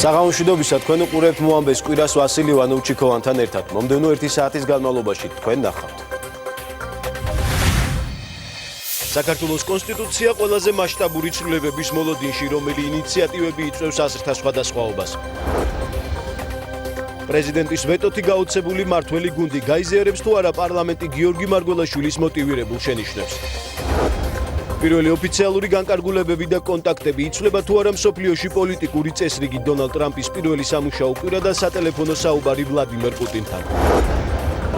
საღამოშვიდობისა თქვენ უყურებთ მოამბეს კვირას ვასილი ვანოვჩიკოვანთან ერთად. მომდევნო 1 საათის განმავლობაში თქვენ ნახავთ. საქართველოს კონსტიტუცია ყველაზე მასშტაბური ცვლილებების მოლოდინში, რომელი ინიციატივები იწვევს აზრთა სხვადასხვაობას. პრეზიდენტის ვეტოთი გაუცებული მართველი გუნდი გაიზიარებს თუ არა პარლამენტი გიორგი მარგველაშვილის მოტივირებულ შენიშვნებს. პირველი ოფიციალური განკარგულებები და კონტაქტები იცვლება თუ არა მსოფლიოში პოლიტიკური წესრიგი დონალდ ტრამპის პირველი სამუშაო კვირა და სატელეფონო საუბარი ვლადიმერ პუტინთან.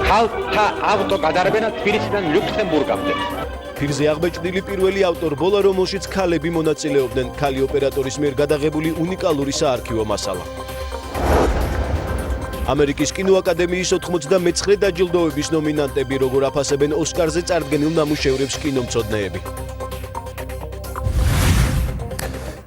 ხალხთა ავტოკადარბენა თბილისიდან ლუქსემბურგამდე. ფირზე აღბეჭდილი პირველი ავტორბოლა, რომელშიც ქალები მონაწილეობდნენ, ქალი ოპერატორის მიერ გადაღებული უნიკალური საარქივო მასალა. ამერიკის კინოაკადემიის 99 დაჯილდოების ნომინანტები, როგორ აფასებენ ოსკარზე წარდგენილ ნამუშევრებს კინომცოდნეები.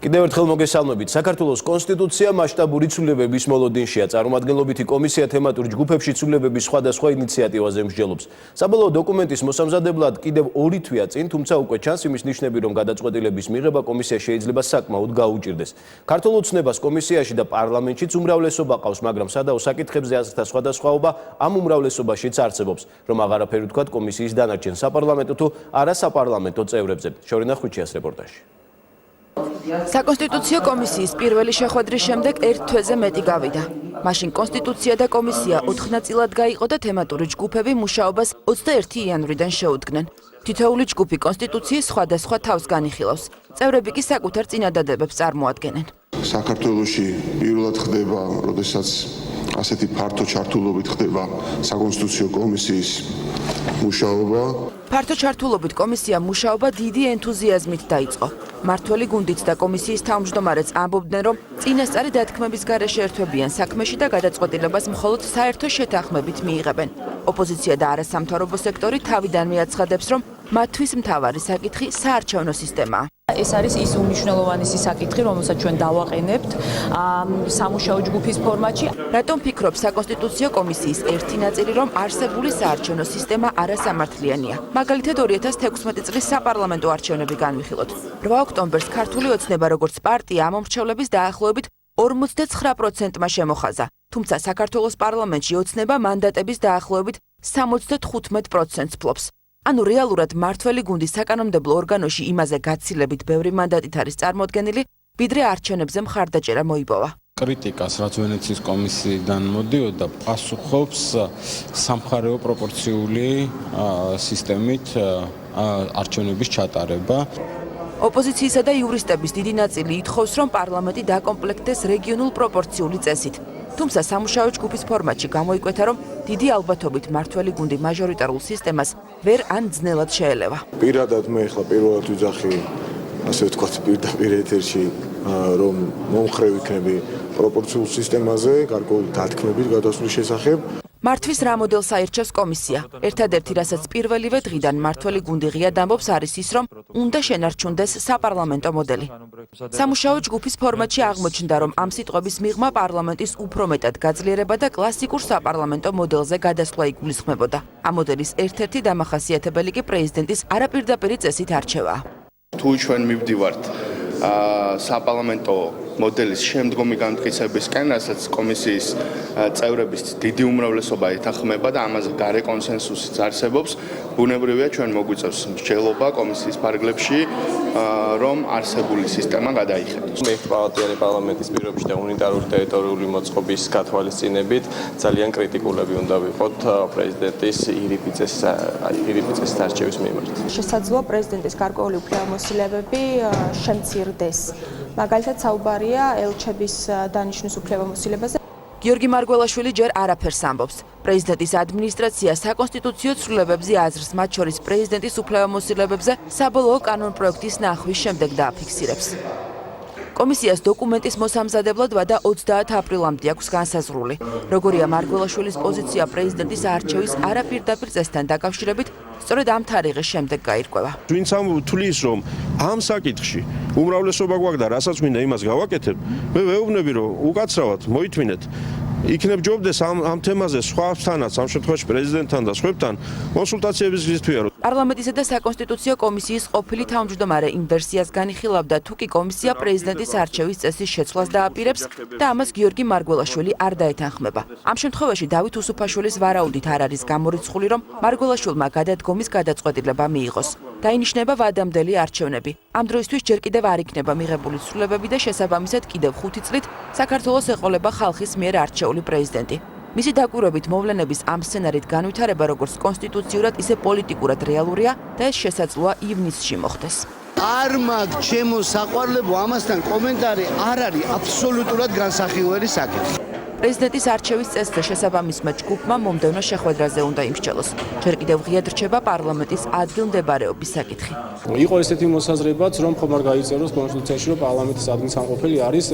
კიდევ ერთხელ მოგესალმებით. საქართველოს კონსტიტუცია მასშტაბური ცვლილებების მოლოდინშია. წარმომადგენლობითი კომისია თემატურ ჯგუფებში ცვლილებების სხვადასხვა ინიციატივაზე მსჯელობს. საბოლოო დოკუმენტის მოსამზადებლად კიდევ 2 თვეა წინ, თუმცა უკვე ჩანს იმის ნიშნები, რომ გადაწყვეტილების მიღება კომისია შეიძლება საკმაოდ გაუჭირდეს. ქართულ ოცნებას კომისიაში და პარლამენტშიც უმრავლესობა ყავს, მაგრამ სადაო საკითხებზე აზრთა სხვადასხვაობა ამ უმრავლესობაშიც არსებობს, რომ აღარაფერი თქვათ კომისიის დანარჩენ საპარლამენტო თუ არასაპარლამენტო წევრებზე. შორინა ხვიჩიას რეპორტაჟი. საკონსტიტუციო კომისიის პირველი შეხვედრის შემდეგ 1 თვეზე მეტი გავიდა. მაშინ კონსტიტუცია და კომისია 4 ნაწილად გაიყო და თემატური ჯგუფები მუშაობას 21 იანვრიდან შეუდგნენ. თითოეული ჯგუფი კონსტიტუციის სხვადასხვა თავს განიხილავს. წევრები კი საკუთარ წინადადებებს წარმოადგენენ. საქართველოში პირველად ხდება, როდესაც ასეთი ფართო ჩართულობით ხდება საკონსტიტუციო კომისიის მუშაობა. ფართო ჩართულობით კომისია მუშაობა დიდი ენთუზიაზმით დაიწყო. მართველი გუნდიც და კომისიის თავმჯდომარეც ამბობდნენ, რომ წინასწარი დათქმების გარეშე ერთვებიან საქმეში და გადაწყვეტილებას მხოლოდ საერთო შეთანხმებით მიიღებენ. ოპოზიცია და არასამთავრობო სექტორი თავიდანვე აცხადებს, რომ მათთვის მთავარი საკითხი საარჩევნო სისტემაა. ეს არის ის უმნიშვნელოვანესი საკითხი, რომელსაც ჩვენ დავაყენებთ სამუშაო ჯგუფის ფორმატში. რატომ ფიქრობს საკონსტიტუციო კომისიის ერთი ნაწილი, რომ არსებული საარჩევნო სისტემა არასამართლიანია? მაგალითად 2016 წლის საპარლამენტო არჩევნები განვიხილოთ. 8 ოქტომბერს ქართული ოცნება როგორც პარტია ამომრჩევლების დაახლოებით 49%-მა შემოხაზა. თუმცა საქართველოს პარლამენტში ოცნება მანდატების დაახლოებით 75%-ს ფლობს. ანუ რეალურად მართველი გუნდის საკანონმდებლო ორგანოში იმაზე გაცილებით ბევრი მანდატით არის წარმოდგენილი, ვიდრე არჩევნებზე მხარდაჭერა მოიპოვა. კრიტიკას, რაც ვენეციის კომისიიდან მოდიოდა, პასუხობს სამხარეო პროპორციული სისტემით არჩევნების ჩატარება. ოპოზიციისა და იურისტების დიდი ნაწილი ითხოვს, რომ პარლამენტი დაკომპლექტდეს რეგიონულ პროპორციული წესით. თუმცა სამუშაო ჯგუფის ფორმატში გამოიკვეთა, რომ დიდი ალბათობით მართველი გუნდი მაჟორიტარულ სისტემას ვერ ან ძნელად შეელევა. პირადად მე ახლა პირველად ვიძახი, ასე ვთქვათ, პირდაპირ ეთერში, რომ მომხრე ვიქნები პროპორციულ სისტემაზე, გარკვეული დათქმების გადასვლის შესახებ. მართვის რა მოდელს აირჩევს კომისია. ერთადერთი, რასაც პირველივე დღიდან მართველი გუნდი ღიად ამბობს, არის ის, რომ უნდა შენარჩუნდეს საპარლამენტო მოდელი. სამუშაო ჯგუფის ფორმატში აღმოჩნდა, რომ ამ სიტყვების მიღმა პარლამენტის უფრო მეტად გაძლიერება და კლასიკურ საპარლამენტო მოდელზე გადასვლა იგულისხმებოდა. ამ მოდელის ერთ-ერთი დამახასიათებელი კი პრეზიდენტის არაპირდაპირი წესით არჩევაა. თუ ჩვენ მივდივართ საპარლამენტო მოდელის შემდგომი განმტკიცებისკენ, რასაც კომისიის წევრების დიდი უმრავლესობა ეთანხმება და ამაზე გარე კონსენსუსიც არსებობს, ბუნებრივია ჩვენ მოგვიწევს მსჯელობა კომისიის ფარგლებში, რომ არსებული სისტემა გადაიხედოს. მეხპალატიანი პარლამენტის პირობებში და უნიტარული ტერიტორიული მოწყობის გათვალისწინებით ძალიან კრიტიკულები უნდა ვიყოთ პრეზიდენტის ირიბიწის არჩევის მიმართ. შესაძლოა პრეზიდენტის გარკვეული უფლებამოსილებები შემცირდეს. მაგალითად საუბარია ელჩების დანიშვნის უფლებამოსილებაზე. გიორგი მარგველაშვილი ჯერ არაფერს ამბობს. პრეზიდენტის ადმინისტრაცია საკონსტიტუციო ცვლილებებზე აზრს, მათ შორის პრეზიდენტის უფლებამოსილებებზე საბოლოო კანონპროექტის ნახვის შემდეგ დააფიქსირებს. კომისიას დოკუმენტის მოსამზადებლად ვადა 30 აპრილამდე აქვს განსაზღვრული. როგორია მარგველაშვილის პოზიცია პრეზიდენტის არჩევის არაპირდაპირ წესთან დაკავშირებით, სწორედ ამ თარიღის შემდეგ გაირკვევა. ვინც თulis რომ ამ საკითხში უმრავლესობა გვაქვს და რასაც მინდა იმას გავაკეთებ, მე ვეუბნები რომ უკაცრავად მოითმინეთ. იქნებ ჯობდეს ამ თემაზე სხვასთანაც, ამ შემთხვევაში პრეზიდენტთან და სხვებთან კონსულტაციების გზითვია. პარლამენტისა და საკონსტიტუციო კომისიის ყოფილი თავმჯდომარე იმ ვერსიას განიხილავდა, თუ კი კომისია პრეზიდენტის არჩევის წესის შეცვლას დააპირებს და ამას გიორგი მარგველაშვილი არ დაეთანხმება. ამ შემთხვევაში დავით უსუფაშვილის ვარაუდით არ არის გამორიცხული, რომ მარგველაშვილმა გადადგომის გადაწყვეტილება მიიღოს. დაინიშნება ვადამდელი არჩევნები. ამ დროისთვის ჯერ კიდევ არ იქნება მიღებული ცვლილებები და შესაბამისად კიდევ 5 წლით საქართველოს ეყოლება ხალხის მიერ არჩეული პრეზიდენტი. მისი დაკვირვებით მოვლენების ამ სცენარით განვითარება როგორც კონსტიტუციურად, ისე პოლიტიკურად რეალურია და ეს შესაძლოა ივნისში მოხდეს. არ მაქვს ჩემო საყვარლებო ამასთან კომენტარი არ არის აბსოლუტურად განსახილველი საკითხი. პრეზიდენტის არჩევის წესზე შესაბამისმა ჯგუფმა მომდევნო შეხვედრაზე უნდა იმსჯელოს. ჯერ კიდევ ღიად რჩება პარლამენტის ადგილმდებარეობის საკითხი. იყო ესეთი მოსაზრებაც, რომ ხომ არ გაიწეროს კონსტიტუციაში, რომ პარლამენტის ადგილსამყოფელი არის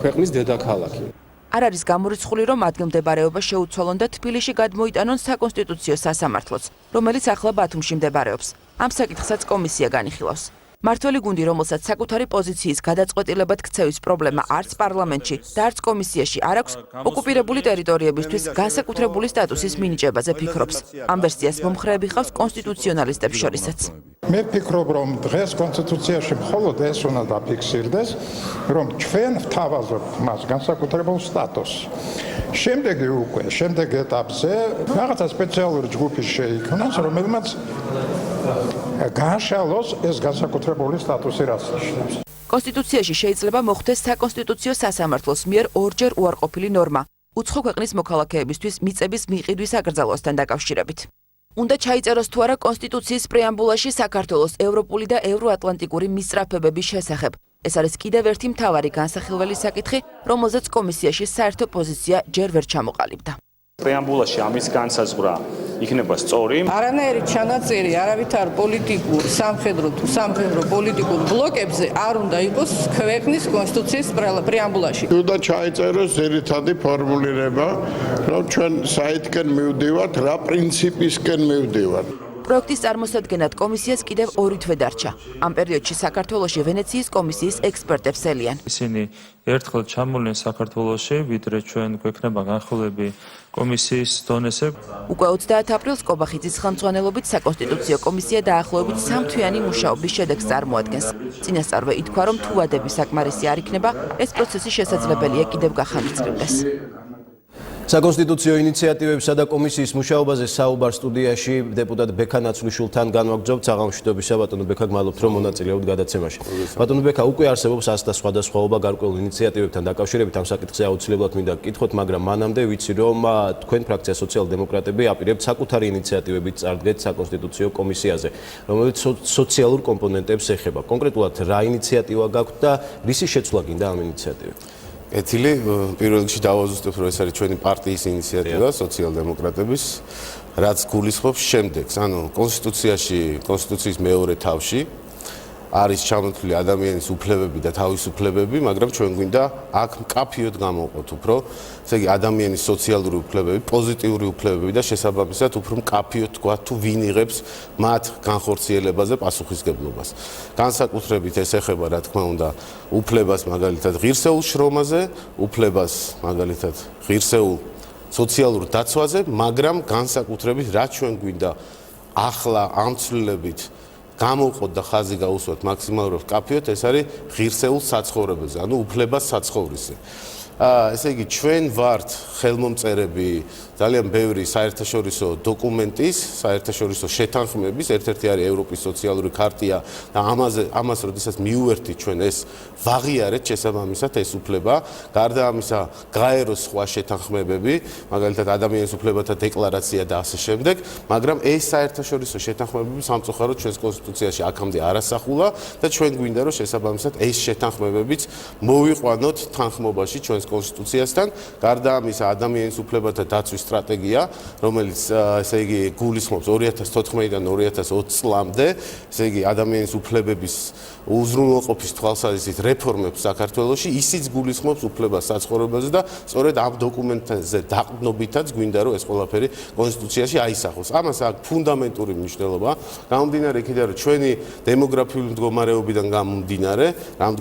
ქვეყნის დედაქალაქი. არ არის გამორიცხული, რომ ადგილმდებარეობა შეუცვალონ და თბილისში გადმოიტანონ საკონსტიტუციო სასამართლოც, რომელიც ახლა ბათუმში მდებარეობს. ამ საკითხსაც კომისია განიხილავს. მართველი გუნდი, რომელსაც საკუთარი პოზიციის გადაწყვეტილებად ქცევის პრობლემა არც პარლამენტში და არც კომისიაში არ აქვს, ოკუპირებული ტერიტორიებისთვის განსაკუთრებული სტატუსის მინიჭებაზე ფიქრობს. ამ ვერსიას მომხრეები ხავს კონსტიტუციონალისტებს შორისაც. მე ვფიქრობ, რომ დღეს კონსტიტუციაში მხოლოდ ეს უნდა დაფიქსირდეს, რომ ჩვენ ვთავაზობთ მას განსაკუთრებულ სტატუსს. შემდეგ ეტაპზე რაღაცა სპეციალური ჯგუფი შეიქმნას, რომელმაც განშალოს ეს განსაკუთრებული სტატუსი რაც ნიშნავს. კონსტიტუციაში შეიძლება მოხდეს საკონსტიტუციო სასამართლოს მიერ ორჯერ უარყოფილი ნორმა, უცხო ქვეყნის მოქალაქეებისთვის მიწების მიყიდვის აკრძალვასთან დაკავშირებით. უნდა ჩაიწეროს თუ არა კონსტიტუციის პრეამბულაში საქართველოს ევროპული და ევროატლანტიკური მისწრაფებების შესახებ. ეს არის კიდევ ერთი მთავარი განსახილველი საკითხი, რომელზეც კომისიაში საერთო პოზიცია ჯერ ვერ ჩამოყალიბდა. პრეამბულაში ამის განსაზღვრა იქნება სწორი. არანაირი ჩანაწერი არავითარ პოლიტიკურ, სამხედრო თუ სამხედრო პოლიტიკურ ბლოკებზე არ უნდა იყოს ქვეყნის კონსტიტუციის პრეამბულაში. უნდა ჩაიწეროს ძირითადი ფორმულირება, რომ ჩვენ საითკენ მივდივართ, რა პრინციპისკენ მივდივართ. პროექტის წარმოსადგენად კომისიას კიდევ 2 თვე დარჩა. ამ პერიოდში საქართველოში ვენეციის კომისიის ექსპერტებს ელიან. ისინი ერთხელ ჩამოვლენ საქართველოში, ვიდრე ჩვენ გვექნება განხილვები კომისიის დონეზე. უკვე 30 აპრილს კობახიძის ხელმძღვანელობით საკონსტიტუციო კომისია დაახლოებით 3 თვიანი მუშაობის შედეგს წარმოადგენს. წინასწარვე ითქვა, რომ თუ ვადები საკმარისი არ იქნება, ეს პროცესი შესაძლებელია კიდევ გახანგრძლივდეს. საკონსტიტუციო ინიციატივებსა და კომისიის მუშაობაზე საუბარ სტუდიაში დეპუტატ ბექა ნაცვლიშვილთან განვაგრძობთ. საღამოშიდობისა ბატონო ბექა, გმადლობთ რომ მონაწილეობთ გადაცემაში. ბატონო ბექა, უკვე არსებობს 100 და სხვადასხვაობა გარკვეულ ინიციატივებთან დაკავშირებით. ამ საკითხზე აუცილებლად მინდა გკითხოთ, მაგრამ მანამდე ვიცი რომ თქვენ ფრაქცია სოციალ-დემოკრატები აპირებთ საკუთარი ინიციატივებით წარდგეთ საკონსტიტუციო კომისიაზე, რომელიც სოციალურ კომპონენტებს ეხება. კონკრეტულად რა ინიციატივა გაქვთ და რისი შეცვლა გინდა ამ ინიციატივით? ეთილი პირველ რიგში დავაზუსტებ, რომ ეს არის ჩვენი პარტიის ინიციატივა, სოციალ-დემოკრატების, რაც გულისხმობს შემდეგს. ანუ კონსტიტუციის მეორე თავში არის ჩამოთვლილი ადამიანის უფლებები და თავისუფლებები, მაგრამ ჩვენ გვინდა აქ მკაფიოდ გამოვყოთ უფრო, ესე იგი ადამიანის სოციალური უფლებები, პოზიტიური უფლებები და შესაბამისად უფრო მკაფიოდ თქვა თუ ვინ იღებს მათ განხორციელებაზე პასუხისგებლობას. განსაკუთრებით ეს ეხება, რა თქმა უნდა, უფლებას მაგალითად ღირსეულ შრომაზე, უფლებას მაგალითად ღირსეულ სოციალურ დაცვაზე, მაგრამ განსაკუთრებით რაც ჩვენ გვინდა ახლა ამ ცვლილებით გამოვყოთ და ხაზი გაუსვათ მაქსიმალურად კაფიოთ, ეს არის ღირსეულ საცხოვრებაზე, ანუ უფლებას საცხოვრისზე. ესე იგი, ჩვენ ვართ ხელმომწერები ძალიან ბევრი საერთაშორისო დოკუმენტის, საერთაშორისო შეთანხმების, ერთ-ერთი არის ევროპის სოციალური ქარტია და ამას როდესაც მიუერთით ჩვენ ეს ვაღიარეთ შესაბამისად ეს უფლება, გარდა ამისა გაეროს სხვა შეთანხმებები, მაგალითად ადამიანის უფლებათა დეკლარაცია და ასე შემდეგ, მაგრამ ეს საერთაშორისო შეთანხმებები სამწუხაროდ ჩვენს კონსტიტუციაში აქამდე არ ასახულა და ჩვენ გვინდა რომ შესაბამისად ეს შეთანხმებებიც მოვიყვანოთ თანხმობაში ჩვენს კონსტიტუციასთან, გარდა ამისა ადამიანის უფლებათა დაცვის სტრატეგია, რომელიც ესე იგი გულისხმობს 2014-დან 2020 წლამდე, ესე იგი ადამიანის უფლებების უზრუნველყოფის თვალსაზრისით რეფორმებს საქართველოში, ისიც გულისხმობს უფლებას საცხოვრებაზე და სწორედ ამ დოკუმენტზე დაყრდნობითაც გვინდა რომ ეს ყველაფერი კონსტიტუციაში აისახოს. ამას აქვს ფუნდამენტური მნიშვნელობა, გამომდინარე იქიდან რომ ჩვენი დემოგრაფიული მდგომარეობიდან გამომდინარე, ამ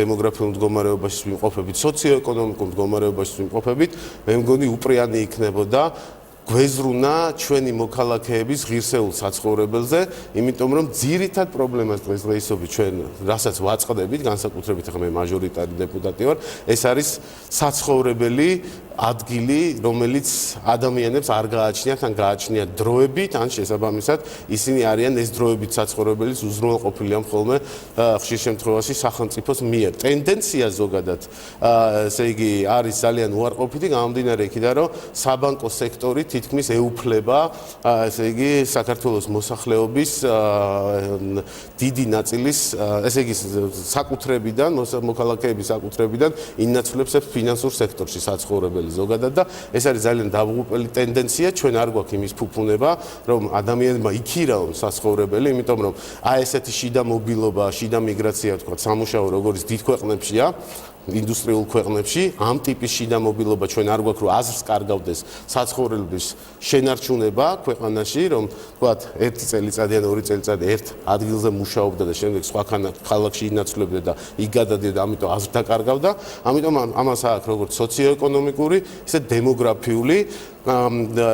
დემოგრაფიულ მდგომარეობაში ვიმყოფებით, სოციო-ეკონომიკურ მდგომარეობაში ვიმყოფებით, მე მგონი უპრიანი იქნებოდა გვეზრუნა ჩვენი მოქალაქეების ღირსეულ საცხოვრებელზე, იმიტომ რომ ძირითად პრობლემას დღესდღეობით ჩვენ რასაც ვაწყდებით, განსაკუთრებით ახლა მე მაჟორიტარი დეპუტატი ვარ, ეს არის საცხოვრებელი ადგილი, რომელიც ადამიანებს არ გააჩნიათ, ან გააჩნიათ დროებით, ან შესაბამისად ისინი არიან ეს დროებით საცხოვრებელის უზრუნველყოფილი ამ ხოლმე ხშირ შემთხვევაში სახელმწიფოს მიერ. ტენდენცია ზოგადად, ესე იგი, არის ძალიან უარყოფითი, გამომდინარე იქიდან, რომ საბანკო სექტორი თითქმის ეუფლება, ესე იგი, საქართველოს მოსახლეობის დიდი ნაწილის, ესე იგი, საკუთრებიდან, მოქალაქეების საკუთრებიდან ინაცვლებს ფინანსურ სექტორში საცხოვრებელი ზოგადად და ეს არის ძალიან დაღუპული ტენდენცია, ჩვენ არ გვაქვს იმის ფუფუნება, რომ ადამიანებმა იქირაონ საცხოვრებელი, იმიტომ რომ აი ესეთი შიდა მობილობა, შიდა მიგრაცია, თქვა, სამუშაო როგორც დიდ ქვეყნებშია, ინდუსტრიულ ქვეყნებში, ამ ტიპის შიდა მობილობა ჩვენ არ გვაქვს, რომ აზრს კარგავდეს საცხოვრებლების შენარჩუნება ქვეყანაში, რომ თქვა, ერთი წელიწადი ან ორი წელიწადი ერთ ადგილზე მუშაობდა და შემდეგ სხვა ქალაქში ინაცვლებდა და იქ გადადიოდა, ამიტომ აზრს დაკარგავდა. ამიტომ ამას აქვს როგორც სოციოეკონომიკური, ისე დემოგრაფიული,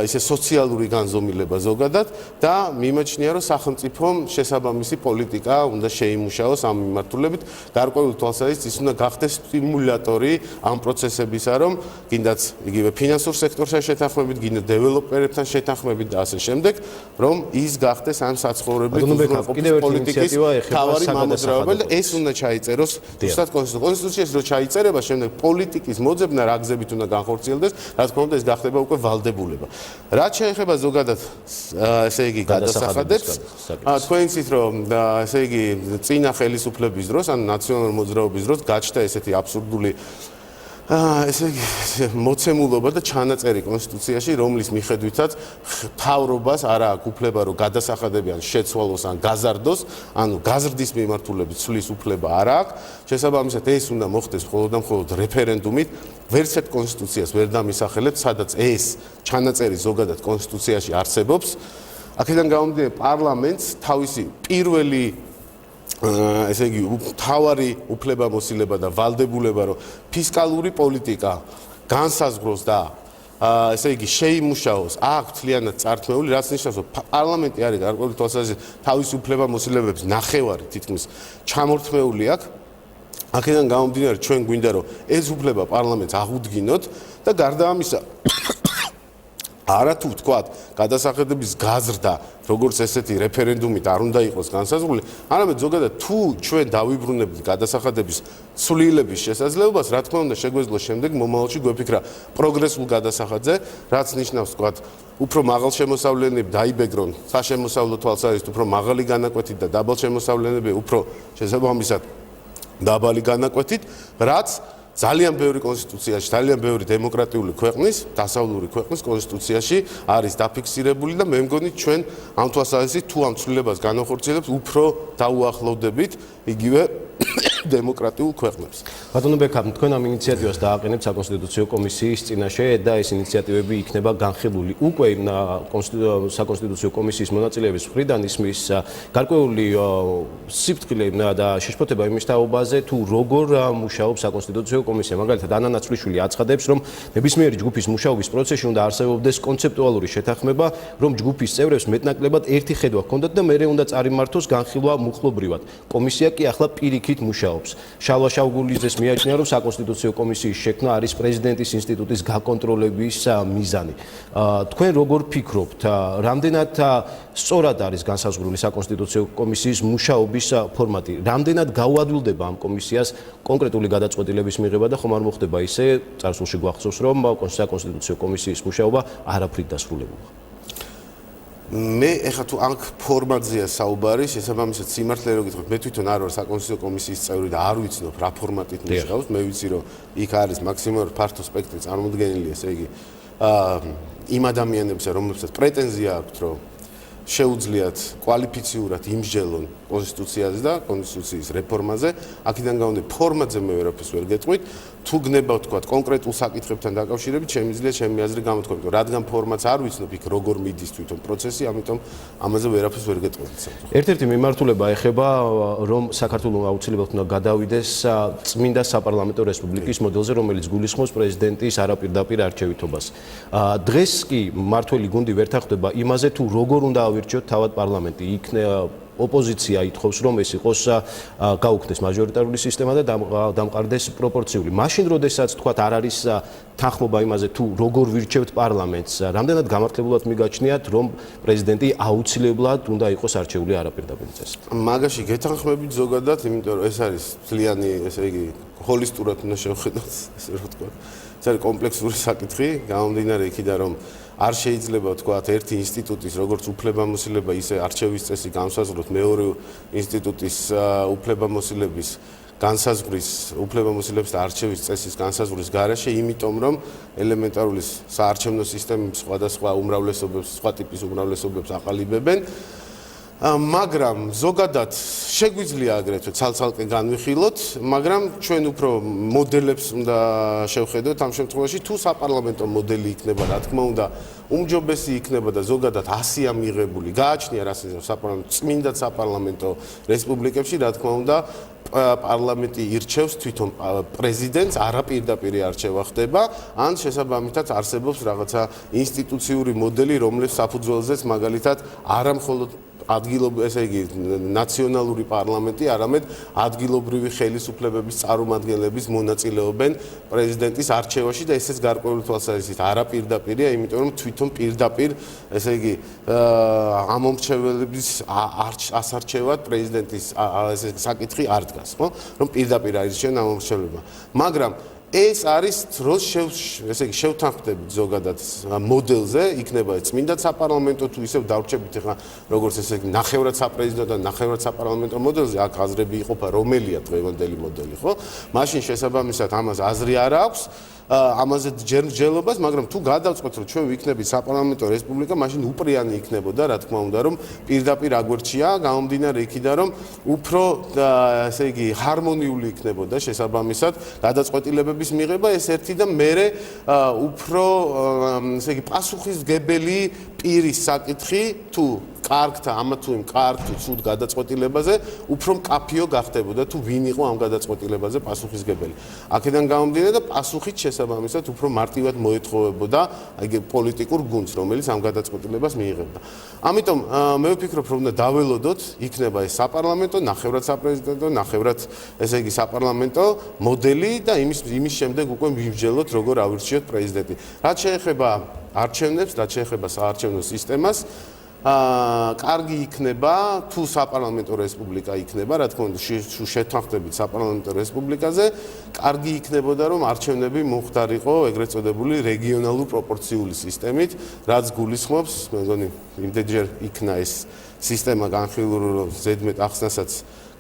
ისე სოციალური განზომილება ზოგადად და მიმაჩნია, რომ სახელმწიფომ შესაბამისი პოლიტიკა უნდა შეიმუშაოს ამ მიმართულებით. გარკვეული თვალსაზრისით ის უნდა გახდეს სტიმულატორი ამ პროცესებისა, რომ გინდაც იგივე ფინანსურ სექტორთან შეთანხმებით, გინდა დეველოპერებთან შეთანხმებით და ასე შემდეგ, რომ ის გახდეს ამ საცხოვრებლის პოლიტიკის თავარი მამოძრავებელი და ეს უნდა ჩაიწეროს ზუსტად კონსტიტუციაში, რომ ჩაიწერება შემდეგ პოლიტიკის მოძებნა რა გზებით უნდა განხორციელდეს, რა თქმა უნდა ეს გახდება უკვე ვალდებულება. რაც შეეხება ზოგადად, ესე იგი, გადასახადებს, თქვენ იცით, რომ ესე იგი, წინა ხელისუფლების დროს, ან ნაციონალური მოძრაობის დროს გაჩნდა ესეთი აბსურდული ესე იგი, მოცემულობა და ჩანაწერი კონსტიტუციაში, რომლის მიხედვითაც მთავრობას არ აქვს უფლება, რომ გადასახადები ან შეცვალოს, ან გაზარდოს, ანუ გაზრდის მიმართულებით ცვლის უფლება არ აქვს. შესაბამისად, ეს უნდა მოხდეს მხოლოდ და მხოლოდ რეფერენდუმით. ვერც ერთ კონსტიტუციას ვერ დამისახელებთ, სადაც ეს ჩანაწერი ზოგადად კონსტიტუციაში არსებობს. აქედან გამომდინარე, პარლამენტს თავისი პირველი ესე იგი, თავარი უფლებამოსილება და ვალდებულება, რომ ფისკალური პოლიტიკა განსაზღვროს და ესე იგი, შეიმუშაოს, აქვს მთლიანად წართმეული, რაც ნიშნავს, რომ პარლამენტი არის გარკვეული თვალსაზრისით თავისი უფლებამოსილებების ნახევარი თითქმის ჩამორთმეული აქვს. აქედან გამომდინარე, ჩვენ გვინდა, რომ ეს უფლება პარლამენტს აღუდგინოთ და გარდა ამისა არათუ ვთქვათ, გადასახადების გაზრდა, როგორც ესეთი რეფერენდუმით არ უნდა იყოს განსაზღვრული, არამედ ზოგადად თუ ჩვენ დავიბრუნებთ გადასახადების ცვლილების შესაძლებლობას, რა თქმა უნდა, შეგვეძლოს შემდეგ მომავალში გვეფიქრა პროგრესულ გადასახადზე, რაც ნიშნავს, ვთქვათ, უფრო მაღალშემოსავლენები დაიბეგრონ საშემოსავლო თვალსაზრისით, უფრო მაღალი განაკვეთით და დაბალშემოსავლენები უფრო შესაბამისად დაბალი განაკვეთით, რაც ძალიან ბევრი კონსტიტუციაში, ძალიან ბევრი დემოკრატიული ქვეყნის, დასავლური ქვეყნის კონსტიტუციაში არის დაფიქსირებული და მე მგონი ჩვენ ამ თვალსაზრისით თუ ამ ცვლილებას განახორციელებთ, უფრო დაუახლოვდებით იგივე დემოკრატიულ ქვეყნებს. ბატონო ბექამ, თქვენ ამ ინიციატივას დააყენებთ საკონსტიტუციო კომისიის წინაშე და ეს ინიციატივები იქნება განხილული. უკვე საკონსტიტუციო კომისიის მონაწილეების მხრიდან ისმის გარკვეული სიფრთხილე და შეშფოთება იმის თაობაზე, თუ როგორ მუშაობს საკონსტიტუციო კომისია. მაგალითად, ანა ნაცვლიშვილი აცხადებს, რომ ნებისმიერი ჯგუფის მუშაობის პროცესში უნდა არსებობდეს კონცეპტუალური შეთანხმება, რომ ჯგუფის წევრებს მეტნაკლებად ერთი ხედვა ჰქონდათ და მერე უნდა წარიმართოს განხილვა მუხლობრივად. კომისია კი ახლა პირიქით მუშაობს. შალვა შავგულიძეს მიაჩნია, რომ საკონსტიტუციო კომისიის შექმნა არის პრეზიდენტის ინსტიტუტის გაკონტროლების მიზანი. თქვენ როგორ ფიქრობთ, რამდენად სწორად არის განსაზღვრული საკონსტიტუციო კომისიის მუშაობის ფორმატი? რამდენად გაუადვილდება ამ კომისიას კონკრეტული გადაწყვეტილების მიღება და ხომ არ მოხდება ისე, წარსულში გვახსოვს, რომ საკონსტიტუციო კომისიის მუშაობა არაფრით დასრულებულა? მე ეხლა თუ ამ ფორმატზეა საუბარი, შესაბამისად სიმართლე რო გითხრათ, მე თვითონ არ ვარ საკონსტიტუციო კომისიის წევრი და არ ვიცნობ რა ფორმატით მუშაობს. მე ვიცი, რომ იქ არის მაქსიმალურად ფართო სპექტრი წარმოდგენილი, ესე იგი, იმ ადამიანებისა, რომლებსაც პრეტენზია აქვთ, რომ შეუძლიათ კვალიფიციურად იმსჯელონ კონსტიტუციაზე და კონსტიტუციის რეფორმაზე. აქედან გამომდინარე, ფორმაზე მე ვერაფერს ვერ გეტყვით. თუ გნება ვთქვათ კონკრეტულ საკითხებთან დაკავშირებით, შემიძლია ჩემი აზრი გამოთქვა, იმიტომ რადგან ფორმაც არ ვიცნობ იქ როგორ მიდის თვითონ პროცესი, ამიტომ ამაზე ვერაფერს ვერ გეტყვით. ერთ-ერთი მიმართულება ეხება, რომ საქართველოს აუცილებლად უნდა გადავიდეს წმინდა საპარლამენტო რესპუბლიკის მოდელზე, რომელიც გულისხმობს პრეზიდენტის არაპირდაპირ არჩევითობას. დღეს კი მართველი გუნდი ვერ თანხმდება იმაზე, თუ როგორ უნდა ავირჩიოთ თავად პარლამენტი. ოპოზიცია ითხოვს, რომ ეს იყოს გაუქმდეს მაჟორიტარული სისტემა და დამყარდეს პროპორციული. მაშინ, როდესაც თქვათ არ არის თანხმობა იმაზე, თუ როგორ ვირჩევთ პარლამენტს, რამდენად გამართლებულად მიგაჩნიათ, რომ პრეზიდენტი აუცილებლად უნდა იყოს არჩეული არაპირდაპირ წესით. მაგაში გეთანხმებით ზოგადად, იმიტომ რომ ეს არის ძალიან, ესე იგი, ჰოლისტურად უნდა შევხედოთ, ესე რომ ვთქვათ. ეს არის კომპლექსური საკითხი, გამომდინარე იქიდან, რომ არ შეიძლება ვთქვათ ერთი ინსტიტუტის როგორც უფლებამოსილება ისე არჩევის წესი განსაზღვროთ მეორე ინსტიტუტის უფლებამოსილების განსაზღვრის უფლებამოსილების და არჩევის წესის განსაზღვრის გარეშე, იმიტომ რომ ელემენტარული საარჩევნო სისტემის სხვადასხვა უმრავლესობებს, სხვა ტიპის უმრავლესობებს აყალიბებენ. მაგრამ ზოგადად შეგვიძლია აგრეთვე ცალ-ცალკე განვიხილოთ, მაგრამ ჩვენ უფრო მოდელებს უნდა შევხედოთ ამ შემთხვევაში, თუ საპარლამენტო მოდელი იქნება, რა თქმა უნდა, უმჯობესი იქნება და ზოგადად 100-ია მიღებული, გააჩნია რასიზმ საპარლამენტო, წმინდა საპარლამენტო რესპუბლიკებში, რა თქმა უნდა, პარლამენტი ირჩევს თვითონ პრეზიდენტს, არაპირდაპირი არჩევა ხდება, ან შესაბამისად არსებობს რაღაცა ინსტიტუციური მოდელი, რომლის საფუძველზეც მაგალითად არა მხოლოდ ესე იგი ნაციონალური პარლამენტი, არამედ ადგილობრივი ხელისუფლებების წარმომადგენლების მონაწილეობენ პრეზიდენტის არჩევაში და ესეც გარკვეული თვალსაზრისით არაპირდაპირია, იმიტომ რომ თვითონ პირდაპირ, ესე იგი ამომრჩეველების ასარჩევად პრეზიდენტის ესე საკითხი არ დგას, ხო? რომ პირდაპირ აირჩიონ ამომრჩეველებმა. მაგრამ ეს არის დროს ესე იგი შევთანხმდებით ზოგადად მოდელზე, იქნება წმინდა საპარლამენტო თუ ისევ დავრჩებით ახლა როგორც ესე იგი ნახევრად საპრეზიდენტო და ნახევრად საპარლამენტო მოდელზე, აქ აზრები იყოფა რომელია დღევანდელი მოდელი, ხო? მაშინ შესაბამისად ამას აზრი არ აქვს. ამაზე ჯერჯელობას, მაგრამ თუ გადავწყვეტ, რომ ჩვენ ვიქნებით საპარლამენტო რესპუბლიკა, მაშინ უპრიანი იქნებოდა, რა თქმა უნდა, რომ პირდაპირ აგვერჩია, გამომდინარე იქიდან, რომ უფრო ესე იგი ჰარმონიული იქნებოდა შესაბამისად გადაწყვეტილებების მიღება, ეს ერთი და მეორე უფრო ესე იგი პასუხისმგებელი პირის საკითხი, თუ კარგთა, ამა თუ იმ კარგ თუ ცუდ გადაწყვეტილებაზე უფრო მკაფიო გახდებოდა, თუ ვინ იყო ამ გადაწყვეტილებაზე პასუხისმგებელი. აქედან გამომდინარე და პასუხით შესაბამისად უფრო მარტივად მოეთხოვებოდა აი პოლიტიკურ გუნდს, რომელიც ამ გადაწყვეტილებას მიიღებდა. ამიტომ მე ვფიქრობ, რომ უნდა დაველოდოთ, იქნება ეს საპარლამენტო, ნახევრად საპრეზიდენტო, ნახევრად ესე იგი საპარლამენტო მოდელი და იმის შემდეგ უკვე ვიმსჯელოთ, როგორ ავირჩიოთ პრეზიდენტი. რაც შეეხება არჩევნებს, რაც შეეხება საარჩევნო სისტემას, კარგი იქნება თუ საპარლამენტო რესპუბლიკა იქნება, რა თქმა უნდა, შეთანხმდებით საპარლამენტო რესპუბლიკაზე, კარგი იქნებოდა, რომ არჩევნები მომხდარიყო ეგრეთ წოდებული რეგიონალურ პროპორციული სისტემით, რაც გულისხმობს, მე მგონი, იმდენჯერ იქნა ეს სისტემა განხილული, რომ ზედმეტ ახსნასაც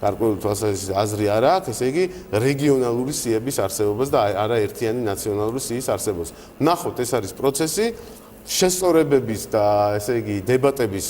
გარკვეული თვალსაზრისით აზრი არ აქვს, ესე იგი რეგიონალური სიების არსებობას და არა ერთიანი ნაციონალური სიის არსებობას. ნახოთ, ეს არის პროცესი შესწორებების და ესე იგი დებატების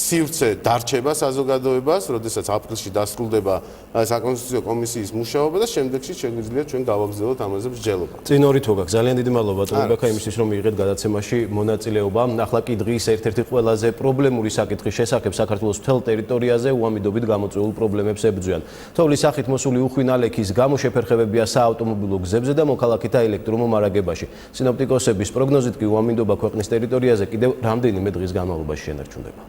სივრცე დარჩება საზოგადოებას, როდესაც აპრილში დასრულდება საკონსტიტუციო კომისიის მუშაობა და შემდეგში შეგვიძლია ჩვენ გავაგზავნოთ ამაზე მსჯელობა. წინ ორი თვე გაქვს. ძალიან დიდი მადლობა ტომბექა იმისთვის, რომ მიიღეთ გადაცემაში მონაწილეობა. ახლა კი დღის ერთ-ერთი ყველაზე პრობლემური საკითხის შესახებ საქართველოს მთელ ტერიტორიაზე უამიდობით გამოწვეულ პრობლემებს ებრძვიან. თოვლის სახით მოსული უხვინალექის გამო შეფერხებებია საავტომობილო გზებზე და მოქალაქეთა ელექტრომომარაგებაში. სინოპტიკოსების პროგნოზით კი უამინდობა ქვეყნის ტერიტორიაზე კიდევ რამდენიმე დღის განმავლობაში შენარჩუნდება.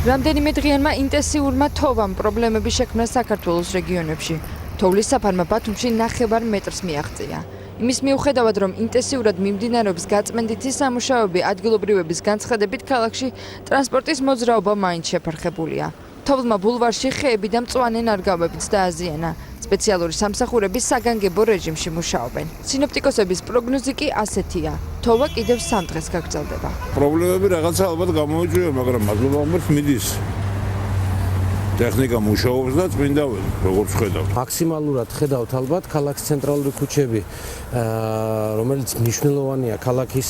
რამდენიმე დღიანმა ინტენსიურმა თოვამ პრობლემები შექმნა საქართველოს რეგიონებში. თოვლის საფარმა ბათუმში 9 მეტრს მიაღწია. იმის მიუხედავად, რომ ინტენსიურად მიმდინარეობს გაწმენდითი სამუშაოები, ადგილობრივების განცხადებით ქალაქში ტრანსპორტის მოძრაობა მაინც შეფერხებულია. თოვლმა ბულვარში ხეები და მწვანე ნარგავებიც დააზიანა. სპეციალური სამსახურები საგანგებო რეჟიმში მუშაობენ. სინოპტიკოსების პროგნოზი კი ასეთია. თოვა კიდევ 3 დღეს გაგრძელდება. პრობლემები რაღაცა ალბათ გამოიწვია, მაგრამ მადლობა უმერს მიდის. ტექნიკა მუშაობს და წმინდა როგორც ხედავთ. მაქსიმალურად ხედავთ ალბათ ქალაქის ცენტრალური ქუჩები, რომელიც მნიშვნელოვანია ქალაქის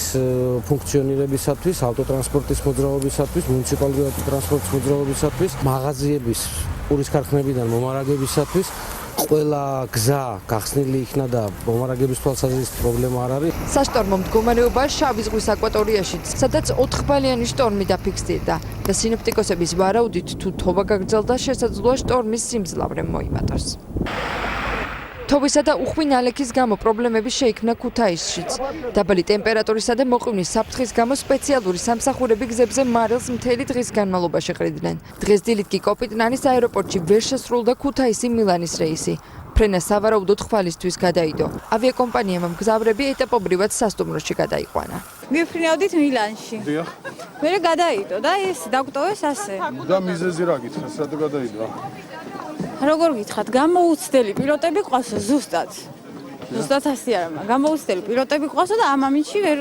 ფუნქციონირებისათვის, ავტოტრანსპორტის მოძრაობისათვის, მუნიციპალური ავტოტრანსპორტის მოძრაობისათვის, მაღაზიების, პურის ქარხნებიდან მომარაგებისათვის. ყველა გზა გახსნილი იქნა და მომარაგების თვალსაზრისით პრობლემა არ არის. საშტორმო მდგომარეობა შავი ზღვის აკვატორიაში, სადაც 4-ხბალიანი შტორმი დაფიქსირდა და სინოპტიკოსების ვარაუდით თუ თოვა გაგრძელდა, შესაძლოა შტორმის სიმძლავრე მოიმატოს. თოვისა და უხვი ნალექის გამო პრობლემები შეიქმნა ქუთაისშიც. დაბალი ტემპერატურისა და მოყივნის საფრთხის გამო სპეციალური სამსახურები გზებზე მარილს მთელი დღის განმავლობაში ყრიდნენ. დღეს დილით კი კოპიტნანის აეროპორტში ვერ შესრულდა ქუთაისი-მილანის რეისი. ფრენა სავარაუდოდ ხვალისთვის გადაიდო. ავიაკომპანიამ მგზავრები ეტაპობრივად სასტუმროში გადაიყვანა. მივფრინავდით მილანში. დიახ. მე გადაიდო და ეს დაგტოვეს ასე. და მიზეზი რა გითხრას, რატო გადაიდო? როგორ გითხრათ, გამოუცდელი პილოტები ყავსო ზუსტად. ზუსტად ასე არა, გამოუცდელი პილოტები ყავსო და ამ ამინდში ვერ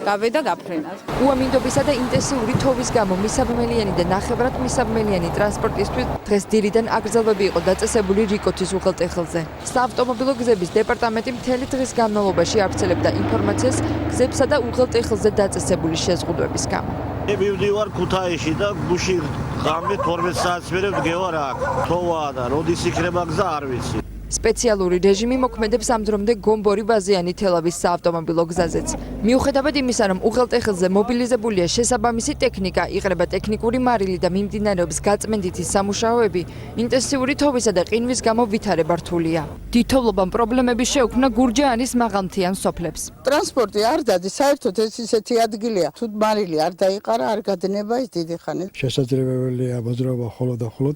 გავედა გაფრენად. უამინდობისა და ინტენსიური თოვის გამო მისაბმელიანი და ნახევრად მისაბმელიანი ტრანსპორტისთვის დღეს დილიდან აგრძელვები იყო დაწესებული რიკოთის უღელტეხილზე. საავტომობილო გზების დეპარტამენტი მთელი დღის განმავლობაში აფრთხილებდა ინფორმაციას გზებსა და უღელტეხილზე დაწესებული შეზღუდვების გამო. მივდივარ ქუთაისში და გუში ღამე 12 საათს მერე ვდგევარ აქ. თოვაა და როდის იქნება გზა არ ვიცი. სპეციალური რეჟიმი მოქმედებს ამ დრომდე გომბორი ბაზიანი თელავის საავტომობილო გზაზეც. მიუხედავად იმისა, რომ უღელტეხილზე მობილიზებულია შესაბამისი ტექნიკა, იყრება ტექნიკური მარილი და მიმდინარეობს გაწმენდითი სამუშაოები, ინტენსიური თოვისა და ყინვის გამო ვითარება რთულია. თითოეულობამ პრობლემები შეუქმნა გურჯაანის მაღალმთიან სოფლებს. ტრანსპორტი არ დადის, საერთოდ ეს ისეთი ადგილია. თუ მარილი არ დაიყარა, არ გადნება ის დიდი ხანი. შესაძლებელია მოძრაობა ხოლო და ხოლო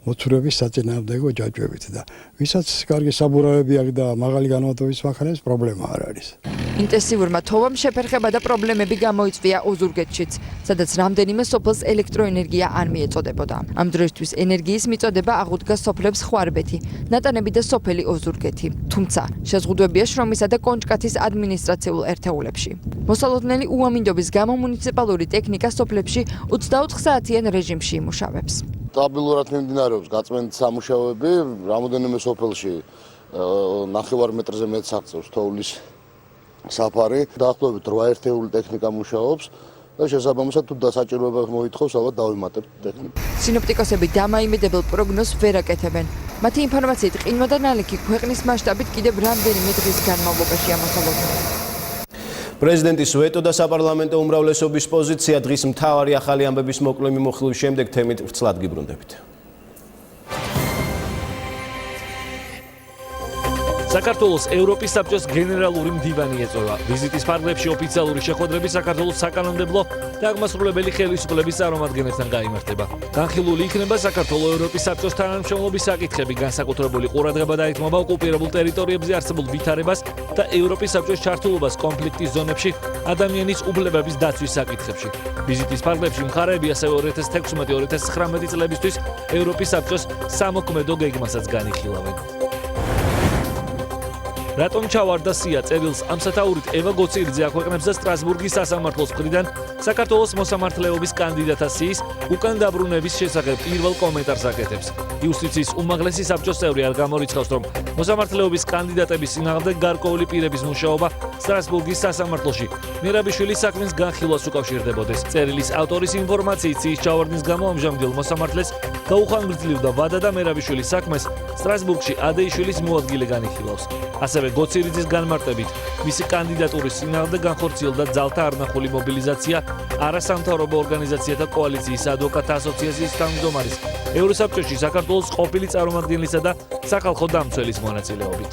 მოცურების საწინააღმდეგო ჯაჭვებით და ვისაც კარგი საბურავები აქვს და მაღალი განმარტოების მანქანებს პრობლემა არ არის. ინტენსიურმა თოვამ შეფერხება და პრობლემები გამოიწვია ოზურგეთშიც, სადაც რამდენიმე სოფელს ელექტროენერგია არ მიეწოდებოდა. ამ დროისთვის ენერგიის მიწოდება აღუდგა სოფლებს ხვარბეთი, ნატანები და სოფელი ოზურგეთი. თუმცა შეზღუდვებია შრომისა და კონჭკათის ადმინისტრაციულ ერთეულებში. მოსალოდნელი უამინდობის გამო მუნიციპალური ტექნიკა სოფლებში 24 საათიან რეჟიმში იმუშავებს. სტაბილურად მიმდინარეობს გაწმენდითი სამუშაოები, რამოდენიმე სოფელში 9 მეტრზე მეტს აღწევს თოვლის საფარი. დაახლოებით 8 ერთეული ტექნიკა მუშაობს და შესაბამისად თუ დასაჭიროება მოითხოვს, ალბათ დავიმატებთ ტექნიკას. სინოპტიკოსები დამაიმედებელ პროგნოზს ვერ აკეთებენ. მათი ინფორმაციით ყინვა და ნალექი ქვეყნის მასშტაბით კიდევ რამდენიმე დღის განმავლობაში ამოსალოდნელია. პრეზიდენტის ვეტო და საპარლამენტო უმრავლესობის პოზიცია დღის მთავარი ახალი ამბების მოკლემი მოხილვის შემდეგ თემით ვრცლად გიბრუნდებით. საქართველოს ევროპის საბჭოს გენერალური მდივანი ეწევა. ვიზიტის ფარგლებში ოფიციალური შეხვედრები საქართველოს საკანონმდებლო და აღმასრულებელი ხელისუფლების წარმომადგენლებთან გაიმართება. განხილული იქნება საქართველოს ევროპის საბჭოს თანამშრომლობის საკითხები, განსაკუთრებული ყურადღება დაეთმობა ოკუპირებულ ტერიტორიებზე არსებულ ვითარებას და ევროპის საბჭოს ჩართულობას კონფლიქტის ზონებში ადამიანის უფლებების დაცვის საკითხებში. ვიზიტის ფარგლებში მხარეები ასევე 2016-2019 წლებისთვის ევროპის საბჭოს სამოქმედო გეგმასაც განიხილავენ. რატომ ჩავარდა სია წერილს ამ სათაურით ევა გოცილიძე აქვეყნებს და სტრასბურგის სასამართლოს მხრიდან საქართველოს მოსამართლეობის კანდიდატა სიის უკან დაბრუნების შესახებ პირველ კომენტარს აკეთებს. იუსტიციის უმაღლესი საბჭოს წევრი არ გამორიცხავს, რომ მოსამართლეობის კანდიდატების წინააღმდეგ გარკვეული პირების მუშაობა სტრასბურგის სასამართლოში მერაბიშვილის საქმის განხილვას უკავშირდებოდეს. წერილის ავტორის ინფორმაციით სიის ჩავარდნის გამო ამჟამინდელ მოსამართლეს გაუხანგრძლივდა ვადა და მერაბიშვილის საქმეს სტრასბურგში ადეიშვილის მოადგილე განიხილავს. ასევე გოცილიძის განმარტებით მისი კანდიდატურის წინააღმდეგ განხორციელდა ძალთა არნახული მობილიზაცია არასამთავრობო ორგანიზაციათა კოალიციის ადვოკატთა ასოციაციის თავმჯდომარის ევროსაბჭოში საქართველოს ყოფილი წარმომადგენლისა და სახალხო დამცველის მონაწილეობით.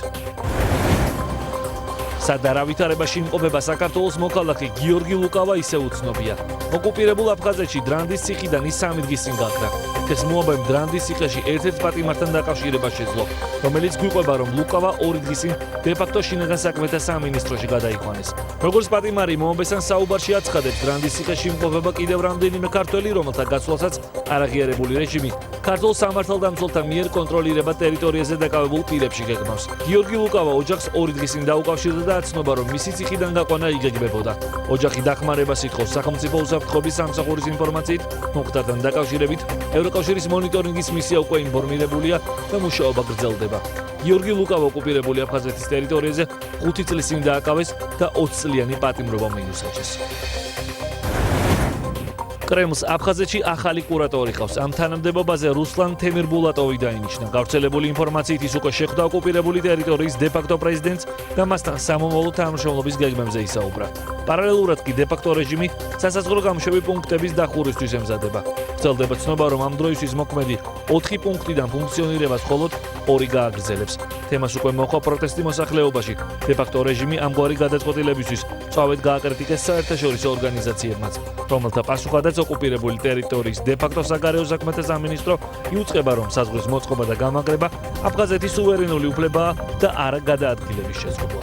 სადარა ვითარებაში იმყოფება საქართველოს მოქალაქე გიორგი ლუკავა ისე უცნობია. ოკუპირებულ აფხაზეთში დრანდის ციხიდან ის 3 დღის წინ გაქრა. თესმოაბემ დრანდის ციხეში ერთ-ერთ პატიმართან დაკავშირება შეძლო, რომელიც გვიყვება, რომ ლუკავა 2 დღის წინ დე-ფაქტო შინაგან საქმეთა სამინისტროში გადაიყვანეს. როგორც პატიმარი მომობესან საუბარში აცხადებს, დრანდის ციხეში იმყოფება კიდევ რამდენიმე ქართველი, რომელთა გაცვლასაც არაღიარებული რეჟიმი ქართულ სამართალდამცველთა მიერ კონტროლირება ტერიტორიაზე დაკავებულ პირებში გეგმავს. გიორგი ლუკავა ოჯახს 2 დღის წინ დაუკავშირდა და აცნობა, რომ მისი ციხიდან გაყვანა იგეგმებოდა. ოჯახი დახმარებას ითხოვს სახელმწიფო უსაფრთხოების სამსახურის ინფორმაციით, მომხდართან დაკავშირებით ევროკავშირის კავშირის მონიტორინგის მისია უკვე ინფორმირებულია და მუშაობა გრძელდება. გიორგი ლუკავა ოკუპირებული აფხაზეთის ტერიტორიაზე 5 წლის წინ დააკავეს და 20 წლიანი პატიმრობა მიუსაჯეს. კრემლს აფხაზეთში ახალი კურატორი ხავს. ამ თანამდებობაზე რუსლან თემირბულატოვი დაინიშნა. გავრცელებული ინფორმაციით ის უკვე შეხვდა ოკუპირებული ტერიტორიის დე-ფაქტო პრეზიდენტს და მასთან სამომავლო თანამშრომლობის გეგმებზე ისაუბრა. პარალელურად კი დე-ფაქტო რეჟიმი სასაზღვრო გამოშვები პუნქტების დახურვისთვის ემზადება. ვრცელდება ცნობა, რომ ამ დროისთვის მოქმედი 4 პუნქტიდან ფუნქციონირებას მხოლოდ 2 გააგრძელებს. თემას უკვე მოხდა პროტესტი მოსახლეობაში. დე-ფაქტო რეჟიმი ამგვარი გადაწყვეტილებისთვის წავედ გააკრიტიკეს საერთაშორისო ორგანიზაციებმაც, რომელთა პასუხადაც ოკუპირებული ტერიტორიის დე-ფაქტო საგარეო საქმეთა სამინისტრო იუწყება, რომ საზღვრის მოწყობა და გამაგრება აფხაზეთის სუვერენული უფლებაა და არა გადაადგილების შეზღუდვა.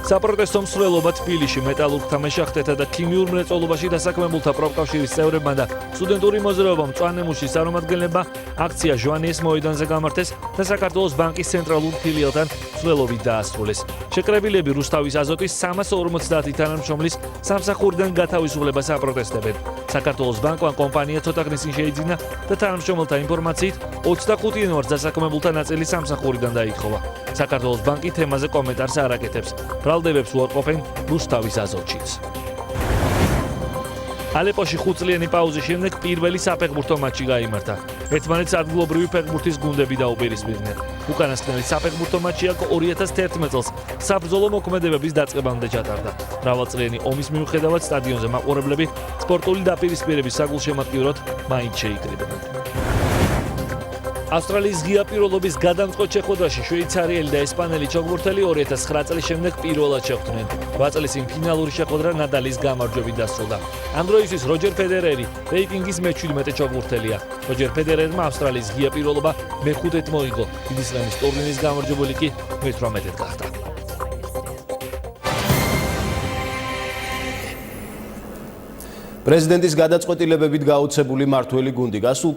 საპროტესტო მსვლელობა თბილისში მეტალურგთა მეშახტეთა და ქიმიურ მრეწველობაში დასაქმებულთა პროფკავშირის წევრებმა და სტუდენტური მოძრაობამ მწვანე-მუშის წარმომადგენლებმა აქცია ჟვანიეს მოედანზე გამართეს და საქართველოს ბანკის ცენტრალურ ფილიალთან მსვლელობით დაასრულეს. შეკრებილები რუსთავის აზოტის 350 თანამშრომლის სამსახურიდან გათავისუფლებას აპროტესტებენ. საქართველოს ბანკმა კომპანია ცოტა ხნის წინ შეიძინა და თანამშრომელთა ინფორმაციით 25 იანვარს დასაქმებულთა ნაწილი სამსახურიდან დაითხოვა. საქართველოს ბანკი თემაზე კომენტარს არ აკეთებს. ბრალდებებს უარყოფენ რუსთავის აზოტშიც. ალეპოში 5 წლიანი პაუზის შემდეგ პირველი საფეხბურთო მატჩი გაიმართა. ერთმანეთს ადგილობრივი ფეხბურთის გუნდები დაუპირისპირდნენ. უკანასკნელი საფეხბურთო მატჩი აქ 2011 წელს საბრძოლო მოქმედებების დაწყებამდე ჩატარდა. მრავალწლიანი ომის მიუხედავად სტადიონზე მაყურებლები სპორტული დაპირისპირების საგულშემატკივროდ მაინც შეიკრიბნენ. ავსტრალიის ღია პიროლობის გადამწყვეტ შეხვედრაში შვეიცარიელი და ესპანელი ჩოგბურთელი 2009 წლის შემდეგ პირველად შეხვდნენ. 8 წლის წინ ფინალური შეხვედრა ნადალის გამარჯვებით დასრულდა. ამ დროისთვის როჯერ ფედერერი რეიტინგის მე-17 ჩოგბურთელია. როჯერ ფედერერმა ავსტრალიის ღია პიროლობა მე-5-ით მოიგო. დიდი სლემის ტურნირის გამარჯვებული კი მე-18-ით გახდა. პრეზიდენტის გადაწყვეტილებებით გაუცებული მართველი გუნდი გასული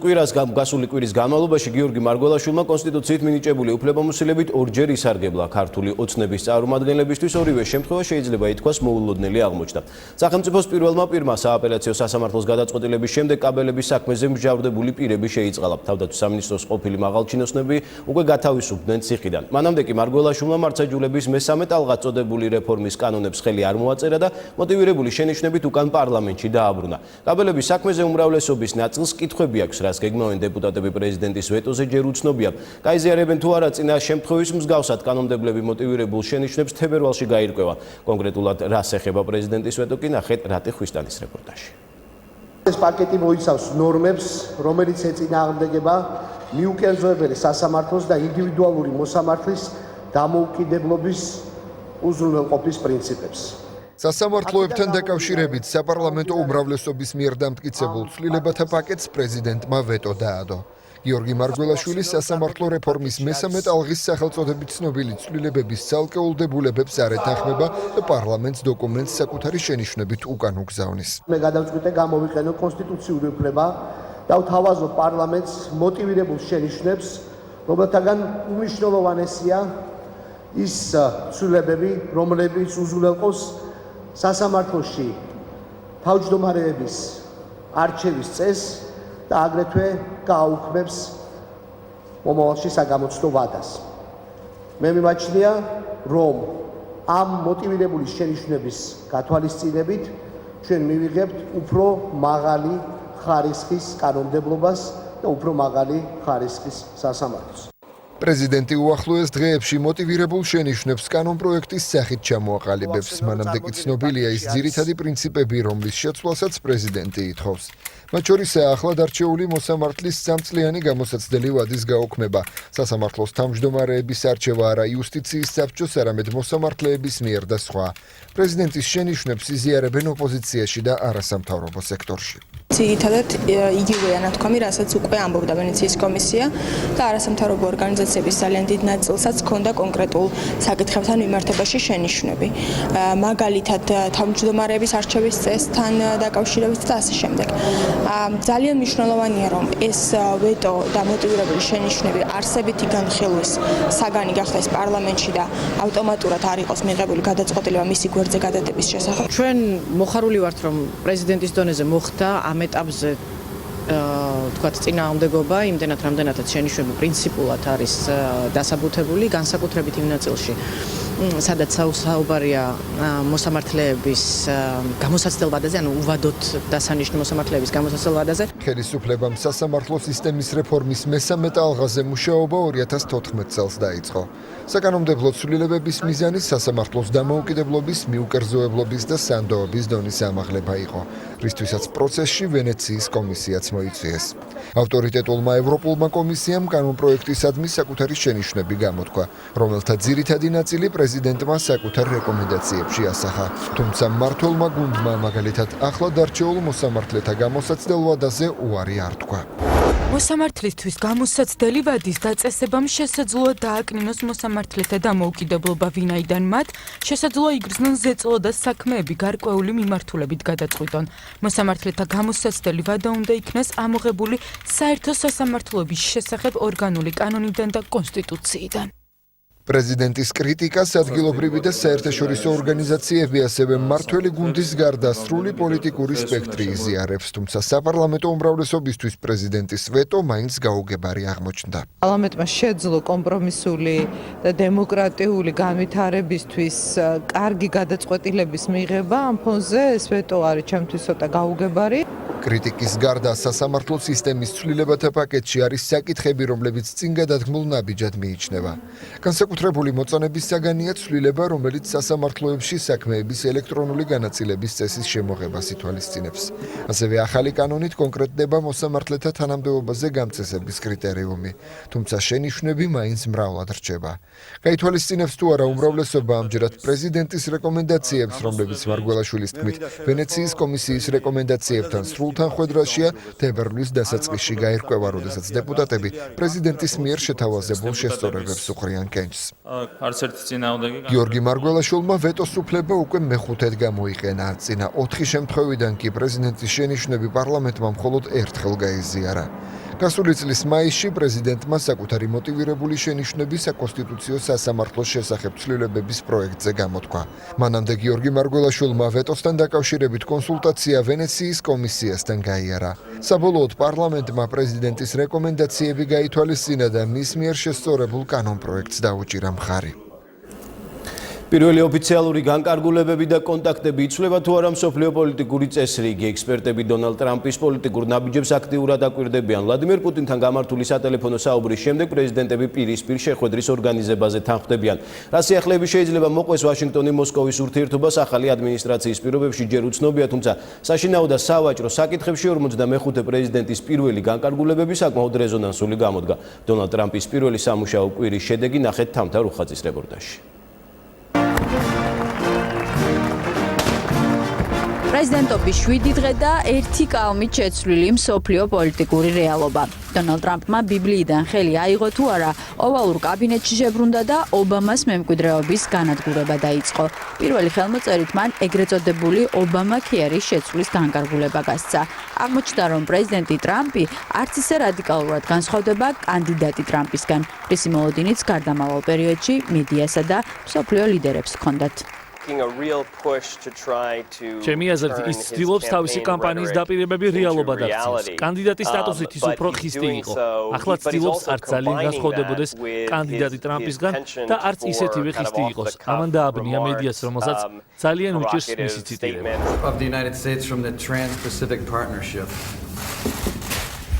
კვირის განმავლობაში გიორგი მარგველაშვილმა კონსტიტუციით მინიჭებული უფლებამოსილებით ორჯერ ისარგებლა. ქართული ოცნების წარმომადგენლებისთვის ორივე შემთხვევა შეიძლება ითქვას მოულოდნელი აღმოჩნდა. სახელმწიფოს პირველმა პირმა სააპელაციო სასამართლოს გადაწყვეტილების შემდეგ კაბელების საქმეზე მსჯავრდებული პირები შეიწყალა. თავდაცვის სამინისტროს ყოფილი მაღალჩინოსნები უკვე გათავისუფლდნენ ციხიდან. მანამდე კი მარგველაშვილმა მართლმსაჯულების მესამე ტალღად წოდებული რეფორმის კანონებს ხელი არ მოაწერა და მოტივირებული შენიშვნებით უკან პარლამენტში დააბრუნა. კაბელების საქმეზე უმრავლესობის ნაწილს კითხვები აქვს, რაც გეგმავენ დეპუტატები პრეზიდენტის ვეტოზე ჯერ უცნობია. გაიზიარებენ თუ არა წინა შემთხვევის მსგავსად კანონმდებლები მოტივირებულ შენიშვნებს თებერვალში გაირკვევა. კონკრეტულად რას ეხება პრეზიდენტის ვეტო კი ნახეთ რატე ხვისტანის რეპორტაჟში. ეს პაკეტი მოიცავს ნორმებს, რომელიც ეწინააღმდეგება მიუკენზოებელი სასამართლოს და ინდივიდუალური მოსამართლის დამოუკიდებლობის უზრუნველყოფის პრინციპებს. სასამართლოებთან დაკავშირებით საპარლამენტო უმრავლესობის მიერ დამტკიცებულ ცვლილებათა პაკეტს პრეზიდენტმა ვეტო დაადო. გიორგი მარგველაშვილის სასამართლო რეფორმის მესამე ტალღის სახელწოდებით ცნობილი ცვლილებების ცალკეულ დებულებებს არ ეთანხმება და პარლამენტს დოკუმენტს საკუთარი შენიშვნებით უკან უგზავნის. მე გადავწყვიტე გამოვიყენო კონსტიტუციური უფლება და ვთავაზო პარლამენტს მოტივირებულ შენიშვნებს, რომელთაგან უმნიშვნელოვანესია ის ცვლილებები, რომლებიც უზრუნველყოფს სასამართლოში თავმჯდომარეების არჩევის წესს და აგრეთვე გააუქმებს მომავალში საგამოცდო ვადას. მე მიმაჩნია, რომ ამ მოტივირებული შენიშვნების გათვალისწინებით ჩვენ მივიღებთ უფრო მაღალი ხარისხის კანონმდებლობას და უფრო მაღალი ხარისხის სასამართლოს. პრეზიდენტი უახლოეს დღეებში მოტივირებულ შენიშვნებს კანონპროექტის სახით ჩამოაყალიბებს. მანამდე კი ცნობილია ის ძირითადი პრინციპები, რომლის შეცვლასაც პრეზიდენტი ითხოვს. მათ შორისაა ახლად არჩეული მოსამართლის 3 წლიანი გამოსაცდელი ვადის გაუქმება. სასამართლოს თავმჯდომარეების არჩევა არა იუსტიციის საბჭოს, არამედ მოსამართლეების მიერ და სხვა. პრეზიდენტის შენიშვნებს იზიარებენ ოპოზიციაში და არასამთავრობო სექტორში. ძირითადად იგივეა ნათქვამი, რასაც უკვე ამბობდა ვენეციის კომისია და არასამთავრობო ორგანიზაციების ძალიან დიდ ნაწილსაც ჰქონდა კონკრეტულ საკითხებთან მიმართებაში შენიშვნები. მაგალითად თავმჯდომარეების არჩევის წესთან დაკავშირებით და ასე შემდეგ. ძალიან მნიშვნელოვანია, რომ ეს ვეტო და მოტივირებული შენიშვნები არსებითი განხილვის საგანი გახდეს პარლამენტში და ავტომატურად არ იყოს მიღებული გადაწყვეტილება მისი გვერდზე გადადების შესახებ. ჩვენ მოხარული ვართ, რომ პრეზიდენტის დონეზე მოხდა ამ ეტაპზე თქვათ წინააღმდეგობა იმდენად რამდენადაც შენიშვნები პრინციპულად არის დასაბუთებული განსაკუთრებით იმ ნაწილში სადაც საუბარია მოსამართლეების გამოსაცდელ ვადაზე, ანუ უვადოთ დასანიშნო მოსამართლეების გამოსაცდელ ვადაზე. ხელისუფლებამ სასამართლო სისტემის რეფორმის მესამე ტალღაზე მუშაობა 2014 წელს დაიწყო. საკანონმდებლო ცვლილებების მიზანი სასამართლოს დამოუკიდებლობის, მიუკერძოებლობის და სანდოობის დონის ამაღლება იყო, რისთვისაც პროცესში ვენეციის კომისიაც მოიწვიეს. ავტორიტეტულმა ევროპულმა კომისიამ კანონპროექტისადმი საკუთარი შენიშვნები გამოთქვა, რომელთა ძირითადი ნაწილი პრეზიდენტმა საკუთარ რეკომენდაციებში ასახა. თუმცა მმართველმა გუნდმა მაგალითად ახლად არჩეულ მოსამართლეთა გამოსაცდელ ვადაზე უარი არ თქვა. მოსამართლისთვის გამოსაცდელი ვადის დაწესებამ შესაძლოა დააკნინოს მოსამართლეთა დამოუკიდებლობა, ვინაიდან მათ შესაძლოა იგრძნონ ზეწოლა და საქმეები გარკვეული მიმართულებით გადაწყვიტონ. მოსამართლეთა გამოსაცდელი ვადა უნდა იქნას ამოღებული საერთო სასამართლოების შესახებ ორგანული კანონიდან და კონსტიტუციიდან. პრეზიდენტის კრიტიკას ადგილობრივი და საერთაშორისო ორგანიზაციები ასევე მმართველი გუნდის გარდა სრული პოლიტიკური სპექტრი იზიარებს, თუმცა საპარლამენტო უმრავლესობისთვის პრეზიდენტის ვეტო მაინც გაუგებარი აღმოჩნდა. პარლამენტმა შეძლო კომპრომისული და დემოკრატიული განვითარებისთვის კარგი გადაწყვეტილების მიღება ამ ფონზე, ეს ვეტო არის ჩემთვის ცოტა გაუგებარი. კრიტიკის გარდა სასამართლო სისტემის ცვლილებათა პაკეტში არის საკითხები, რომლებიც წინ გადადგმულ ნაბიჯად მიიჩნევა. განსაკუთრებული მოწონების საგანია ცვლილება, რომელიც სასამართლოებში საქმეების ელექტრონული განაწილების წესის შემოღებას ითვალისწინებს. ასევე ახალი კანონით კონკრეტდება მოსამართლეთა თანამდებობაზე გამწესების კრიტერიუმი, თუმცა შენიშვნები მაინც მრავლად რჩება. გაითვალისწინებს თუ არა უმრავლესობა ამჯერად პრეზიდენტის რეკომენდაციებს, რომლებიც მარგველაშვილის თქმით ვენეციის კომისიის რეკომენდაციებთან სრულთან ხვედრაშია, თებერვლის დასაწყისში გაირკვევა, როდესაც დეპუტატები პრეზიდენტის მიერ შეთავაზებულ შესწორებებს უყრიან კენჭს. არც ერთი წინააღმდეგი გიორგი მარგველაშვილმა ვეტოს უფლება უკვე მეხუთედ გამოიყენა. წინა 4 შემთხვევიდან კი პრეზიდენტის შენიშვნები პარლამენტმა მხოლოდ ერთხელ გაიზიარა. გასული წლის მაისში პრეზიდენტმა საკუთარი მოტივირებული შენიშვნები საკონსტიტუციო სასამართლოს შესახებ ცვლილებების პროექტზე გამოთქვა. მანამდე გიორგი მარგველაშვილმა ვეტოსთან დაკავშირებით კონსულტაცია ვენეციის კომისიასთან გაიარა. საბოლოოდ პარლამენტმა პრეზიდენტის რეკომენდაციები გაითვალისწინა და მის მიერ შესწორებულ კანონპროექტს დაუჭირა მხარი. პირველი ოფიციალური განკარგულებები და კონტაქტები იცვლება თუ არა მსოფლიო პოლიტიკური წესრიგი. ექსპერტები დონალდ ტრამპის პოლიტიკურ ნაბიჯებს აქტიურად აკვირდებიან. ვლადიმერ პუტინთან გამართული სატელეფონო საუბრის შემდეგ პრეზიდენტები პირისპირ შეხვედრის ორგანიზებაზე თანხმდებიან. რა სიახლეები შეიძლება მოყვეს ვაშინგტონი მოსკოვის ურთიერთობას ახალი ადმინისტრაციის პირობებში ჯერ უცნობია, თუმცა საშინაო და სავაჭრო საკითხებში 45 პრეზიდენტის პირველი განკარგულებები საკმაოდ რეზონანსული გამოდგა. დონალდ ტრამპის პირველი სამუშაო კვირის შედეგი ნახეთ თამთა რუხაძის რეპორტაჟში. პრეზიდენტობის 7 დღე და 1 კალმით შეცვლილი მსოფლიო პოლიტიკური რეალობა. დონალდ ტრამპმა ბიბლიიდან ხელი აიღო თუ არა, ოვალურ კაბინეტში შებრუნდა და ობამას მემკვიდრეობის განადგურება დაიწყო. პირველი ხელმოწერით მან ეგრეთ წოდებული ობამა-ქერის შეცვლის განკარგულება გასცა. აღმოჩნდა, რომ პრეზიდენტი ტრამპი არც ისე რადიკალურად განსხვავდება კანდიდატი ტრამპისგან, რისი მოლოდინიც გარდამავალ პერიოდში მედიასა და მსოფლიო ლიდერებს ჰქონდათ. ჩემი აზრით, ის ცდილობს თავისი კამპანიის დაპირებები რეალობად აქციეს. კანდიდატის სტატუსით ის უფრო ხისტი იყო. ახლა ცდილობს არც ძალიან განსხვავდებოდეს კანდიდატი ტრამპისგან და არც ისეთივე ხისტი იყოს. ამან დააბნია მედიას, რომელსაც ძალიან უჭირს მისი ციტირება.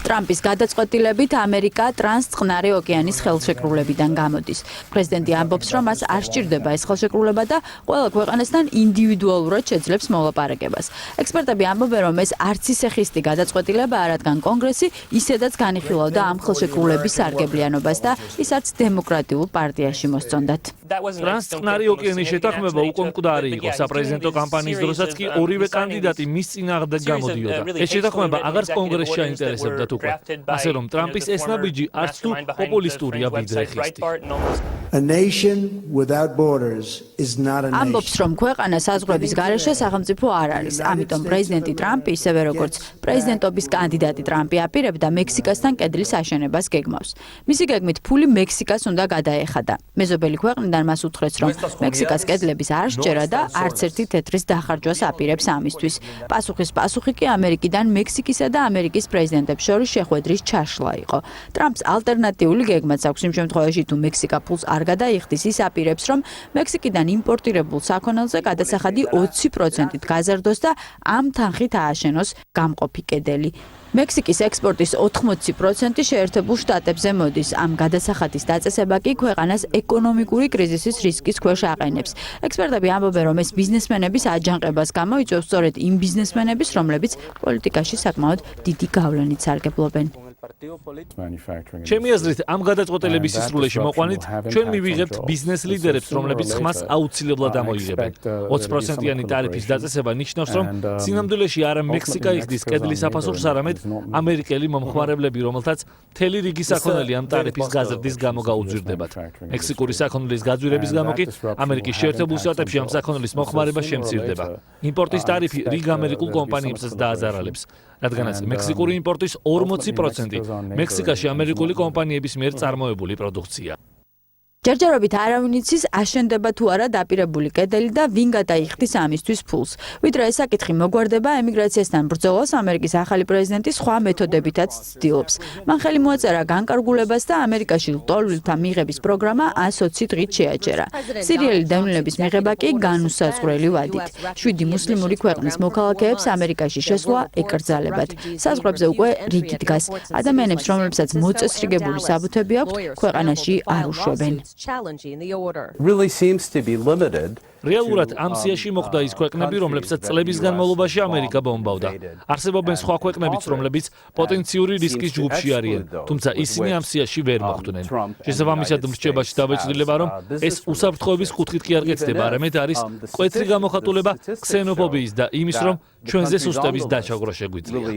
ტრამპის გადაწყვეტილებით ამერიკა ტრანსწყნარი ოკეანის ხელშეკრულებიდან გამოდის. პრეზიდენტი ამბობს, რომ მას არ სჭირდება ეს ხელშეკრულება და ყველა ქვეყანასთან ინდივიდუალურად შეძლებს მოლაპარაკებას. ექსპერტები ამბობენ, რომ ეს არც ისე ხისტი გადაწყვეტილებაა, რადგან კონგრესი ისედაც განიხილავდა ამ ხელშეკრულების სარგებლიანობას და ის არც დემოკრატიულ პარტიაში მოსწონდათ. ტრანსწყნარი ოკეანის შეთანხმება უკვე მკვდარი იყო. საპრეზიდენტო კამპანიის დროსაც კი ორივე კანდიდატი მის წინააღმდეგ გამოდიოდა. ეს შეთანხმება აღარც კონგრესში აინტერესებდათ უკვე. ასე რომ ტრამპის ეს ნაბიჯი არც თუ პოპულისტურია ვიდრე ხისტი. A nation without borders is not a nation. ამბობს, რომ ქვეყანა საზღვრების გარეშე სახელმწიფო არ არის. ამიტომ პრეზიდენტი ტრამპი, ისევე როგორც პრეზიდენტობის კანდიდატი ტრამპი აპირებდა მექსიკასთან კედლის აშენებას გეგმავს. მისი გეგმით ფული მექსიკას უნდა გადაეხადა. მეზობელი ქვეყნიდან მას უთხრეს, რომ მექსიკას კედლების არ სჯერა და არც ერთი თეთრის დახარჯვას აპირებს ამისთვის. პასუხი კი ამერიკიდან მექსიკისა და ამერიკის პრეზიდენტებს შორის შეხვედრის ჩაშლა იყო. ტრამპს ალტერნატიული გეგმაც აქვს იმ შემთხვევაში, თუ მექსიკა ფულს არ გადაიხდის, ის აპირებს, რომ მექსიკიდან იმპორტირებულ საქონელზე გადასახადი 20%-ით გაზარდოს და ამ თანხით ააშენოს გამყოფი კედელი. მექსიკის ექსპორტის 80% შეერთებულ შტატებზე მოდის. ამ გადასახადის დაწესება კი ქვეყანას ეკონომიკური კრიზისის რისკის ქვეშ აყენებს. ექსპერტები ამბობენ, რომ ეს ბიზნესმენების აჯანყებას გამოიწვევს სწორედ იმ ბიზნესმენების, რომლებიც პოლიტიკაში საკმაოდ დიდი გავლენით სარგებლობენ. ჩემი აზრით, ამ გადაწყვეტილების სისრულეში მოყვანით, ჩვენ მივიღებთ ბიზნეს ლიდერებს, რომლებიც ხმას აუცილებლად ამოიღებენ. 20%-იანი ტარიფის დაწესება ნიშნავს, რომ სინამდვილეში არა მექსიკა იხდის კედლის აფასურს, არამედ ამერიკელი მომხმარებლები, რომელთაც მთელი რიგი საქონელი ამ ტარიფის გაზრდის გამო გაუძვირდებათ. მექსიკური საქონელის გაძვირების გამო კი ამერიკის შეერთებულ შტატებში ამ საქონელის მოხმარება შემცირდება. იმპორტის ტარიფი რიგ ამერიკულ კომპანიებსაც დააზარალებს, რადგანაც მექსიკური იმპორტის 40% მექსიკაში ამერიკული კომპანიების მიერ წარმოებული პროდუქცია. ჯერჯერობით არავინ იცის აშენდება თუ არა დაპირებული კედელი და ვინ გადაიხდის ამისთვის ფულს. ვიდრე ეს საკითხი მოგვარდება ემიგრაციასთან ბრძოლას ამერიკის ახალი პრეზიდენტი სხვა მეთოდებითაც ცდილობს. მან ხელი მოაწერა განკარგულებას და ამერიკაში ლტოლვილთა მიღების პროგრამა 120 დღით შეაჩერა. სირიელი დევნილების მიღება კი განუსაზღვრელი ვადით. 7 მუსლიმური ქვეყნის მოქალაქეებს ამერიკაში შესვლა ეკრძალებათ. საზღვრებზე უკვე რიგი დგას. ადამიანებს, რომლებსაც მოწესრიგებული საბუთები აქვთ, ქვეყანაში არ უშვებენ. Really seems to be limited. რეალურად ამ სიაში მოხდა ის ქვეყნები, რომლებსაც წლების განმავლობაში ამერიკა ბომბავდა. არსებობენ სხვა ქვეყნებიც, რომლებიც პოტენციური რისკის ჯგუფში არიან, თუმცა ისინი ამ სიაში ვერ მოხვდნენ. შესაბამისად, მრჩევლობაში დავეჭდილება, რომ ეს უსაფრთხოების კუთხით კი არ გეცდება, არამედ არის მკვეთრი გამოხატულება ქსენოფობიის და იმის, რომ ჩვენზე სუსტების დაჩაგვრა შეგვიძლია.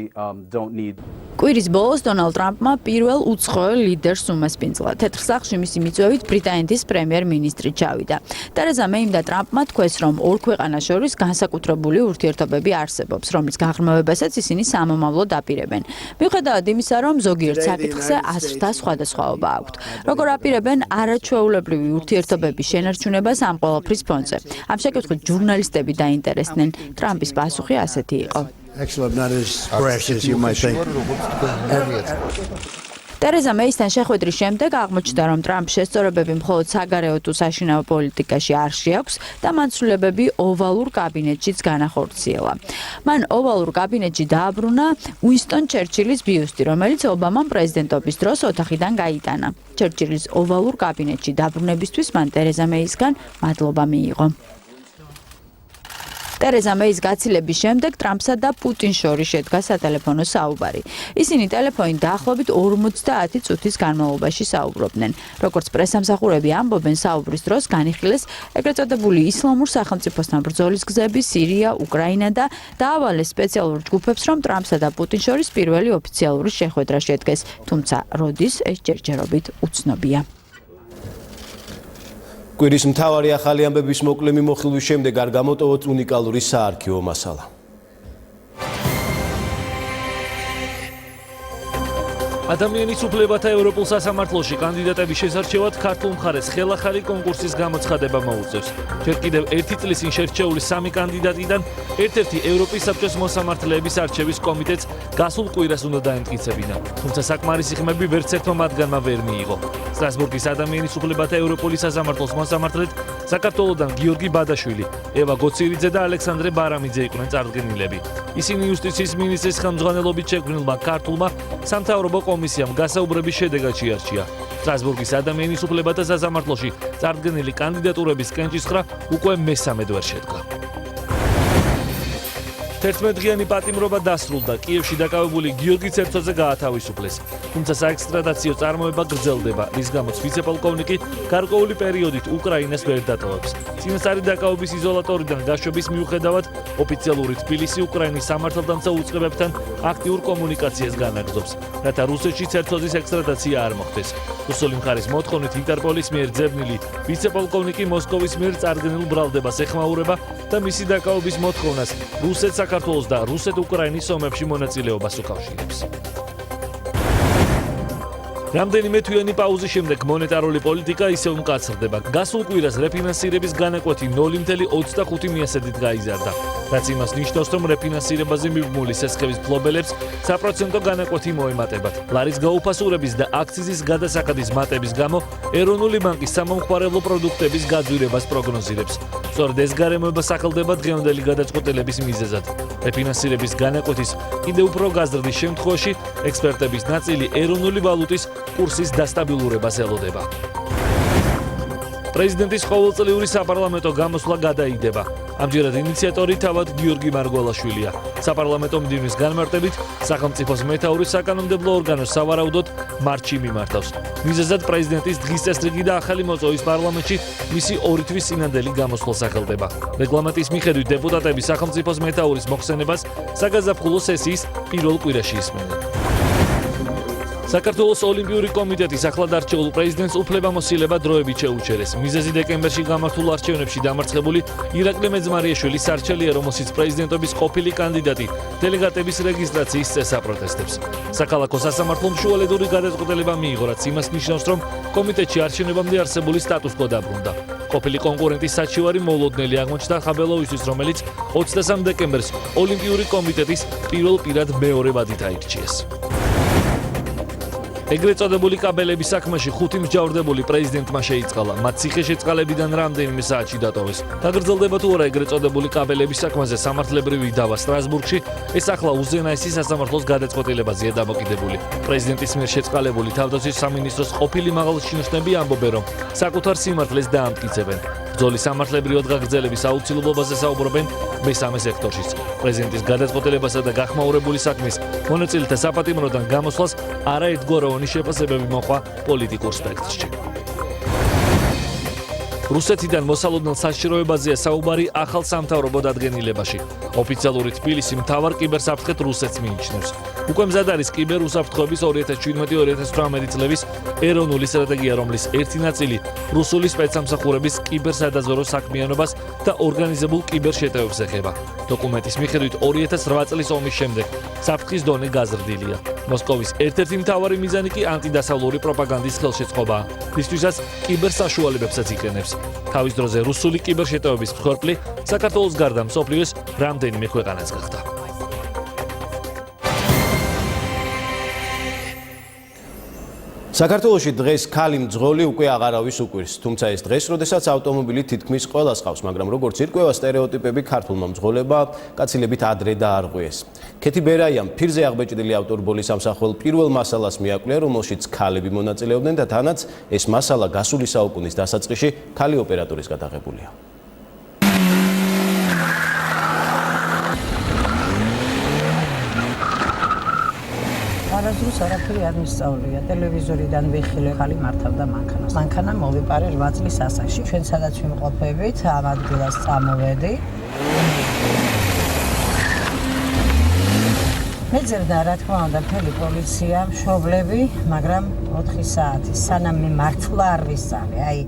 კვირის ბოლოს დონალდ ტრამპმა პირველ უცხოელ ლიდერს უმასპინძლა. თეთრ სახლში მისი მიწვევით ბრიტანეთის პრემიერ-მინისტრი ჩავიდა. ტერეზა მეიმ და ტრამპმა თქვეს, რომ ორ ქვეყანას შორის განსაკუთრებული ურთიერთობები არსებობს, რომლის გაღრმავებასაც ისინი სამომავლოდ აპირებენ. მიუხედავად იმისა, რომ ზოგიერთ საკითხზე აზრთა სხვადასხვაობა აქვთ. როგორ აპირებენ არაჩვეულებრივი ურთიერთობების შენარჩუნებას ამ ყველაფრის ფონზე? ამ შეკითხვით ჟურნალისტები დაინტერესდნენ. ტრამპის პასუხი ასეთი იყო. Actually, I'm not as brash as you might think. ტერეზა მეისთან შეხვედრის შემდეგ აღმოჩნდა, რომ ტრამპს შესწორებები მხოლოდ საგარეო თუ საშინაო პოლიტიკაში არ შეაქვს და მან ცვლილებები ოვალურ კაბინეტშიც განახორციელა. მან ოვალურ კაბინეტში დააბრუნა უინსტონ ჩერჩილის ბიუსტი, რომელიც ობამამ პრეზიდენტობის დროს ოთახიდან გაიტანა. ჩერჩილის ოვალურ კაბინეტში დაბრუნებისთვის მან ტერეზა მეისგან მადლობა მიიღო. ტერეზა მეის გაცილების შემდეგ ტრამპსა და პუტინს შორის შედგა სატელეფონო საუბარი. ისინი ტელეფონით დაახლოებით 50 წუთის განმავლობაში საუბრობდნენ. როგორც პრესამსახურები ამბობენ, საუბრის დროს განიხილეს ეგრეთ წოდებული ისლამურ სახელმწიფოსთან ბრძოლის გზები, სირია, უკრაინა და დაავალეს სპეციალურ ჯგუფებს, რომ ტრამპსა და პუტინს შორის პირველი ოფიციალური შეხვედრა შედგეს, თუმცა როდის ეს ჯერჯერობით უცნობია. კვირის მთავარი ახალი ამბების მოკლე მიმოხილვის შემდეგ არ გამოტოვოთ უნიკალური საარქივო მასალა. ადამიანის უფლებათა ევროპულ სასამართლოში კანდიდატების შესარჩევად ქართულ მხარეს ხელახალი კონკურსის გამოცხადება მოუწევს. ჯერ კიდევ 1 წლის წინ შერჩეული 3 კანდიდატიდან ერთ-ერთი ევროპის საბჭოს მოსამართლეების არჩევის კომიტეტს გასულ კვირას უნდა დაემტკიცებინა. თუმცა საკმარისი ხმები ვერც ერთმა მათგანმა ვერ მიიღო. სტრასბურგის ადამიანის უფლებათა ევროპული სასამართლოს მოსამართლედ საქართველოდან გიორგი ბადაშვილი, ევა გოცირიძე და ალექსანდრე ბარამიძე იყვნენ წარდგენილები. ისინი იუსტიციის მინისტრის ხელმძღვანელობით შექმნილმა ქართულმა სამთავრობო კომისიამ გასაუბრების შედეგად შეარჩია. სტრასბურგის ადამიანის უფლებათა სასამართლოში წარდგენილი კანდიდატურების კენჭისხრა უკვე მესამედ ვერ შედგა. 11-დღიანი პატიმრობა დასრულდა. კიევში დაკავებული გიორგი ცერცოძე გაათავისუფლეს. თუმცა საექსტრადაციო წარმოება გრძელდება, რის გამოც ვიცე-პოლკოვნიკი გარკვეული პერიოდით უკრაინას ვერ დატოვებს. წინასწარი დაკავების იზოლატორიდან გაშვების მიუხედავად, ოფიციალური თბილისი უკრაინის სამართალდამცავ უწყებებთან აქტიურ კომუნიკაციას განაგრძობს, რათა რუსეთში ცერცოძის ექსტრადაცია არ მოხდეს. რუსული მხარის მოთხოვნით ინტერპოლის მიერ ძებნილი ვიცე-პოლკოვნიკი მოსკოვის მიერ წარდგენილ ბრალდებას ეხმაურება და მისი დაკავების მოთხოვნას რუსეთ-საქართველოს და რუსეთ-უკრაინის ომებში მონაწილეობას უკავშირებს. რამდენიმე თვიანი პაუზის შემდეგ მონეტარული პოლიტიკა ისევ მკაცრდება. გასულ კვირას რეფინანსირების განაკვეთი 0.25 მიასედით გაიზარდა. რაც იმას ნიშნავს, რომ რეფინანსირებაზე მიბმული სესხების ფლობელებს საპროცენტო განაკვეთი მოემატებათ. ლარის გაუფასურების და აქციზის გადასახადის მატების გამო ეროვნული ბანკი სამომხმარებლო პროდუქტების გაძვირებას პროგნოზირებს. სწორედ ეს გარემოება სახელდება დღევანდელი გადაწყვეტილების მიზეზად. რეფინანსირების განაკვეთის კიდევ უფრო გაზრდის შემთხვევაში ექსპერტების ნაწილი ეროვნული ვალუტის კურსის დასტაბილურებას ელოდება. პრეზიდენტის ყოველწლიური საპარლამენტო გამოსვლა გადაიდება. ამჯერად ინიციატორი თავად გიორგი მარგველაშვილია. საპარლამენტო მდივნის განმარტებით სახელმწიფოს მეთაურის საკანონმდებლო ორგანოს სავარაუდოდ მარტში მიმართავს. მიზეზად პრეზიდენტის დღის წესრიგი და ახალი მოწვევის პარლამენტში მისი 2 თვის წინანდელი გამოსვლა სახელდება. რეგლამენტის მიხედვით დეპუტატები სახელმწიფოს მეთაურის მოხსენებას საგაზაფხულო სესიის პირველ კვირაში ისმენენ. საქართველოს ოლიმპიური კომიტეტის ახლად არჩეულ პრეზიდენტს უფლებამოსილება დროებით შეუჩერეს. მიზეზი დეკემბერში გამართულ არჩევნებში დამარცხებული ირაკლი მეძმარიაშვილის არჩეულია, რომელშიც პრეზიდენტობის ყოფილი კანდიდატი დელეგატების რეგისტრაციის წესს აპროტესტებს. საქალაქო სასამართლომ შუალედური გადაწყვეტილება მიიღო, რაც იმას ნიშნავს, რომ კომიტეტში არჩევნებამდე არსებული სტატუს-კვო დაბრუნდა. ყოფილი კონკურენტის საჩივარი მოულოდნელი აღმოჩნდა ხაბელოვისთვის, რომელიც 23 დეკემბერს ოლიმპიური კომიტეტის პირველ პირად მეორე ვადით აირჩიეს. ეგრეთ წოდებული კაბელების საქმეში 5 მსჯავრდებული პრეზიდენტმა შეიწყალა. მათ ციხე-შეწყალებიდან რამდენიმე საათში დატოვეს. დაგრძელდება თუ არა ეგრეთ წოდებული კაბელების საქმეზე სამართლებრივი დავა სტრასბურგში, ეს ახლა უზენაესი სასამართლოს გადაწყვეტილებაზეა დამოკიდებული. პრეზიდენტის მიერ შეწყალებული თავდაცვის სამინისტროს ყოფილი მაღალჩინოსნები ამბობენ, რომ საკუთარ სიმართლეს დაამტკიცებენ. ბრძოლის სამართლებრივად გაგრძელების აუცილებლობაზე საუბრობენ მესამე სექტორშიც. პრეზიდენტის გადაწყვეტილებასა და გახმაურებული საქმის მონაწილეთა საპატიმროდან გამოსვლას არაერთგვაროვანი შეფასებები მოყვა პოლიტიკურ სპექტრში. რუსეთიდან მოსალოდნელ საშიშროებაზეა საუბარი ახალ სამთავრობო დადგენილებაში. ოფიციალური თბილისი მთავარ კიბერსაფრთხეთ რუსეთს მიიჩნევს. უკვე მზად არის კიბერუსაფრთხოების 2017-2018 წლების ეროვნული სტრატეგია, რომლის ერთი ნაწილი რუსული სპეცსამსახურების კიბერსადაზვერო საქმიანობას და ორგანიზებულ კიბერშეტევებს ეხება. დოკუმენტის მიხედვით 2008 წლის ომის შემდეგ საფრთხის დონე გაზრდილია. მოსკოვის ერთ-ერთი მთავარი მიზანი კი ანტიდასავლური პროპაგანდის ხელშეწყობაა, რისთვისაც კიბერსაშუალებებსაც იყენებს. თავის დროზე რუსული კიბერშეტევების მსხვერპლი საქართველოს გარდა მსოფლიოს რამდენიმე ქვეყანაც გახდა. საქართველოში დღეს ქალი მძღოლი უკვე აღარავის უკვირს, თუმცა ეს დღეს, როდესაც ავტომობილი თითქმის ყველას ყავს, მაგრამ როგორც ირკვევა სტერეოტიპები, ქართულმა მძღოლებმა კაცილებით ადრე დაარღვიეს. ქეთი ბერაიამ ფირზე აღბეჭდილი ავტორბოლის ამსახველ პირველ მასალას მიაკვლია, რომელშიც ქალები მონაწილეობდნენ და თანაც ეს მასალა გასული საუკუნის დასაწყისში ქალი ოპერატორის გადაღებულია. არასდროს არაფერი არ მისწავლია. ტელევიზორიდან ვიხილე, ხალი მართავდა მანქანას. მანქანა მოვიპარე 8 წლის ასაკში. ჩვენ სადაც ვიმყოფებით, ამ ადგილას წამოვედი. მეძებდა რა თქმა უნდა მთელი პოლიცია, მშობლები, მაგრამ 4 საათი სანამ მე მართლა არ ვისწავლე. აი,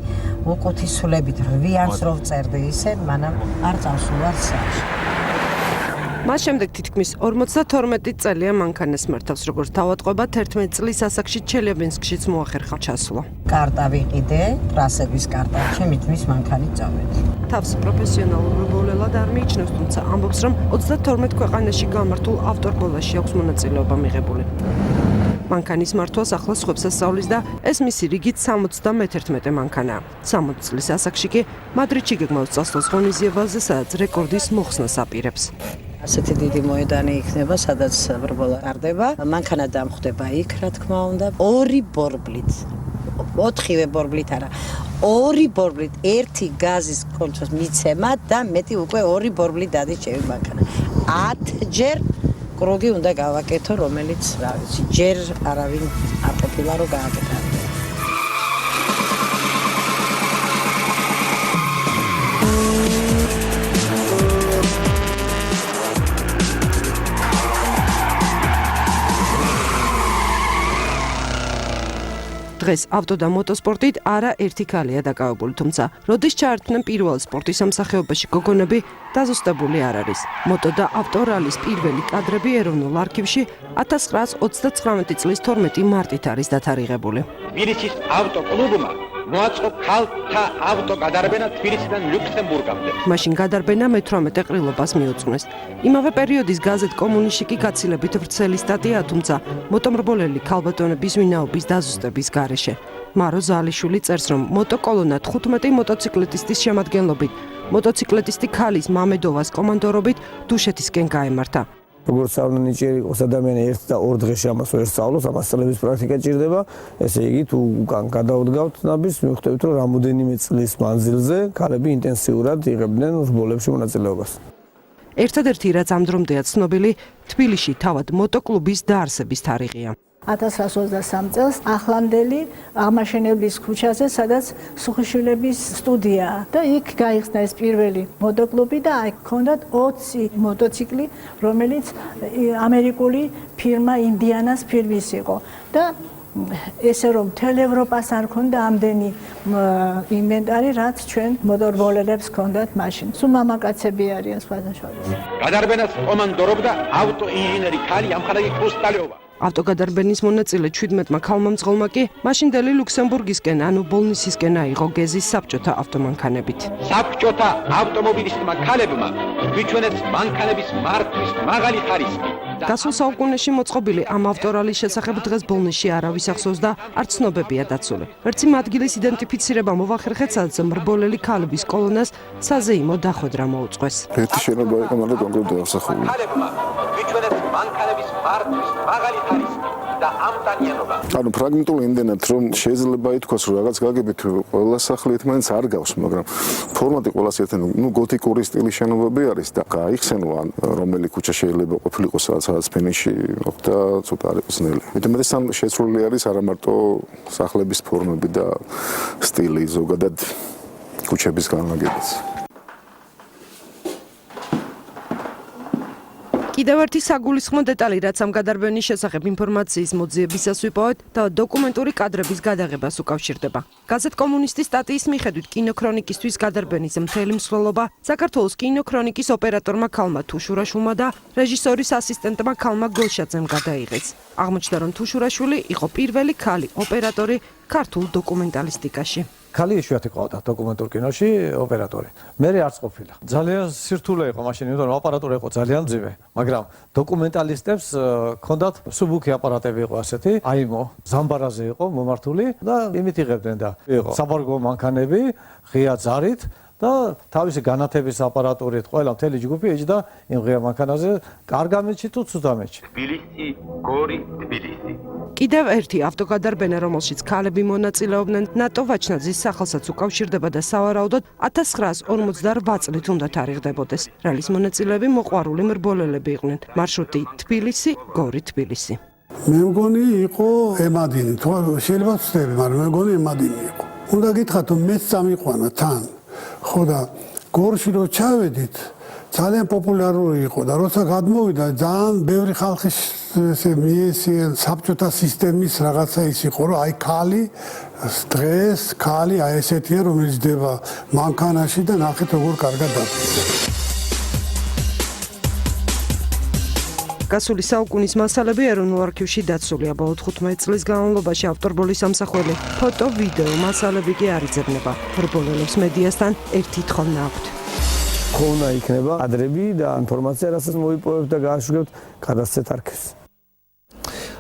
უკუთისულებით რვიანს რო ვწერდი ისე, მანამ არ წავსულვარ საათში. მას შემდეგ თითქმის 52 წელია მანქანას მართავს, როგორც თავადყვება 11 წლის ასაკში ჩელიაბინსკშიც მოახერხა ჩასვლა. კარტა ვიყიდე, ტრასების კარტა, ჩემი ძმის მანქანით წავედი. თავს პროფესიონალურ რბოლელად არ მიიჩნევს, თუმცა ამბობს, რომ 32 ქვეყანაში გამართულ ავტორბოლაში აქვს მონაწილეობა მიღებული. მანქანის მართვას ახლა სხვებს ასწავლის და ეს მისი რიგით 71 მანქანაა. 60 წლის ასაკში კი მადრიდში გეგმავს წასვლას ღონისძიებაზე, სადაც რეკორდის მოხსნას აპირებს. ასეთი დიდი მოედანი იქნება, სადაც ბრბოლა ტარდება. მანქანა დამხვდება იქ, რა თქმა უნდა, 2 ბორბლით. 4-ვე ბორბლით არა. 2 ბორბლით, 1 გაზის კონტროლს მიცემა და მეტი უკვე 2 ბორბლით დადის ჩემი მანქანა. 10 ჯერ კროგი უნდა გავაკეთო, რომელიც, რა ვიცი, ჯერ არავინ არ ყოფილა რომ გააკეთა. დღეს ავტო და მოტოსპორტით არაერთი ქალია დაკავებული, თუმცა როდის ჩაერთვნენ პირველ სპორტის სამსახიობაში გოგონები, დაზუსტებული არ არის. მოტო და ავტორალის პირველი კადრები ეროვნულ არქივში 1939 წლის 12 მარტით არის დათარიღებული. თბილისის ავტოკლუბმა მოაწყო ქალთა ავტოგადარბენა თბილისიდან ლუქსემბურგამდე. მაშინ გადარბენა მე-18 ყრილობას მიუძღვნეს. იმავე პერიოდის გაზეთ კომუნისტში კი გაცილებით ვრცელი სტატია, თუმცა მოტომრბოლელი ქალბატონების ვინაობის დაზუსტების გარეშე. მარო ზალიშვილი წერს, რომ მოტოკოლონა 15 მოტოციკლეტისტის შემადგენლობით, მოტოციკლეტისტი ქალის მამედოვას კომანდორობით დუშეთისკენ გაემართა. როგორც სწავლა ნიჭიერი იყოს ადამიანი 1 და 2 დღეში ამას ვერ სწავლობს, ამას წლების პრაქტიკა ჭირდება. ესე იგი, თუ უკან გადაუდგავთ ნაბის, მივხვდებით, რომ რამოდენიმე წლის მანძილზე ქალები ინტენსიურად იღებდნენ რბოლებში მონაწილეობას. ერთადერთი რაც ამ დრომდეა ცნობილი, თბილისში თავად მოტოკლუბის დაარსების თარიღია. 1923 წელს ახლანდელი აღმაშენებლის ქუჩაზე, სადაც სუხიშვილების სტუდიაა და იქ გაიხსნა ეს პირველი მოტოკლუბი და აქ ჰქონდათ 20 მოტოციკლი, რომელიც ამერიკული ფირმა ინდიანას ფირმის იყო და ესე რომ მთელ ევროპას არ ქონდა ამდენი ინვენტარი, რაც ჩვენ მოტორბოლელებს ჰქონდათ მაშინ. სულ მამაკაცები არიან სხვადასხვა. გადარბენას კომანდორობდა ავტოინჟინერი ქალი ამხანაგი კუსტალიოვა. ავტოგადარბენის მონაწილე 17-მა ქალმომძღოლმა კი მაშინდელი ლუქსემბურგისკენ, ანუ ბოლნისისკენ აიღო გეზის საბჭოთა ავტომანქანებით. საბჭოთა ავტომობილისტმა ქალებმა გვიჩვენეს მანქანების მართვის მაღალი ხარისხი. გასულ საუკუნეში მოწყობილი ამ ავტორალის შესახებ დღეს ბოლნისში არავის ახსოვს და არც ცნობებია დაცული. ვერც იმ ადგილის იდენტიფიცირება მოვახერხეთ, სადაც მრბოლელი ქალების კოლონას საზეიმო დახვედრა მოუწყვეს. ერთი შენობა იყო, მაგრამ კონკრეტულად აღსახული. ქალებმა გვიჩვენეს მანქანების მართვის მაღალი ხარისხი და ამტანიანობა. ანუ ფრაგმენტული იმდენად, რომ შეიძლება ითქვას, რომ რაღაც გაგებით ყველა სახლი ერთმანეთს არ გავს, მაგრამ ფორმატი ყველას ერთად, გოთიკური სტილის შენობები არის და გაიხსენო, ან რომელი ქუჩა შეიძლება ყოფილიყო, სადაც ფინიში მოხდა, ცოტა არ იყოს ნელი. მეტად სამ შეცვლილი არის არა მარტო სახლების ფორმები და სტილი, ზოგადად ქუჩების განლაგებაც. კიდევ ერთი საგულისხმო დეტალი, რაც ამ გადარბენის შესახებ ინფორმაციის მოძიებისას ვიპოვეთ და დოკუმენტური კადრების გადაღებას უკავშირდება. გაზეთ კომუნისტის სტატიის მიხედვით კინოქრონიკისთვის გადარბენის მთელი მსვლელობა საქართველოს კინოქრონიკის ოპერატორმა ქალმა თუშურაშვილმა და რეჟისორის ასისტენტმა ქალმა გოლშაძემ გადაიღეს. აღმოჩნდა, რომ თუშურაშვილი იყო პირველი ქალი ოპერატორი ქართულ დოკუმენტალისტიკაში. ქალი იშვიათი ყავდა დოკუმენტურ კინოში ოპერატორი. მე არც ყოფილა. ძალიან სირთულე იყო მაშინ, იმიტომ რომ აპარატურა იყო ძალიან ძიმე, მაგრამ დოკუმენტალისტებს ჰქონდათ სუბუქი აპარატები იყო ასეთი, აიმო, ზამბარაზე იყო მომართული და იმით იღებდნენ და იყო საბარგო მანქანები, ღია ძარით და თავისი განათების აპარატურით ყველა მთელი ჯგუფი ეჯდა იმ ღია მანქანაზე, კარგამეთში თუ ცუდამეთში. თბილისი, გორი, თბილისი. კიდევ ერთი ავტოგადარბენა, რომელშიც ქალები მონაწილეობდნენ, ნატო ვაჩნაძის სახელსაც უკავშირდება და სავარაუდოდ 1948 წლით უნდა თარიღდებოდეს. რალის მონაწილეები მოყვარული მრბოლელები იყვნენ. მარშრუტი თბილისი, გორი, თბილისი. მე მგონი იყო ემადინი, თუ შეიძლება ვცდები, მაგრამ მე მგონი ემადინი იყო. უნდა გითხრათ, რომ მეც წამიყვანა თან. ხო და გორში რო ჩავედით, ძალიან პოპულარული იყო და როცა გადმოვიდა, ძალიან ბევრი ხალხი ესე მიესიენ საბჭოთა სისტემის რაღაცა ის იყო, რომ აი ქალი დღეს ქალი აი ესეთია, რომელიც დება მანქანაში და ნახეთ როგორ კარგად დადის. გასული საუკუნის მასალები ეროვნულ არქივში დაცულია. ბოლო 15 წლის განმავლობაში ავტორბოლის სამსახველი ფოტო, ვიდეო მასალები კი არ იძებნება. რბოლელებს მედიასთან ერთი თხოვნა აქვთ. ხონა იქნება კადრები და ინფორმაცია, რასაც მოიპოვებთ და გააშვებთ გადასცეთ არქივს.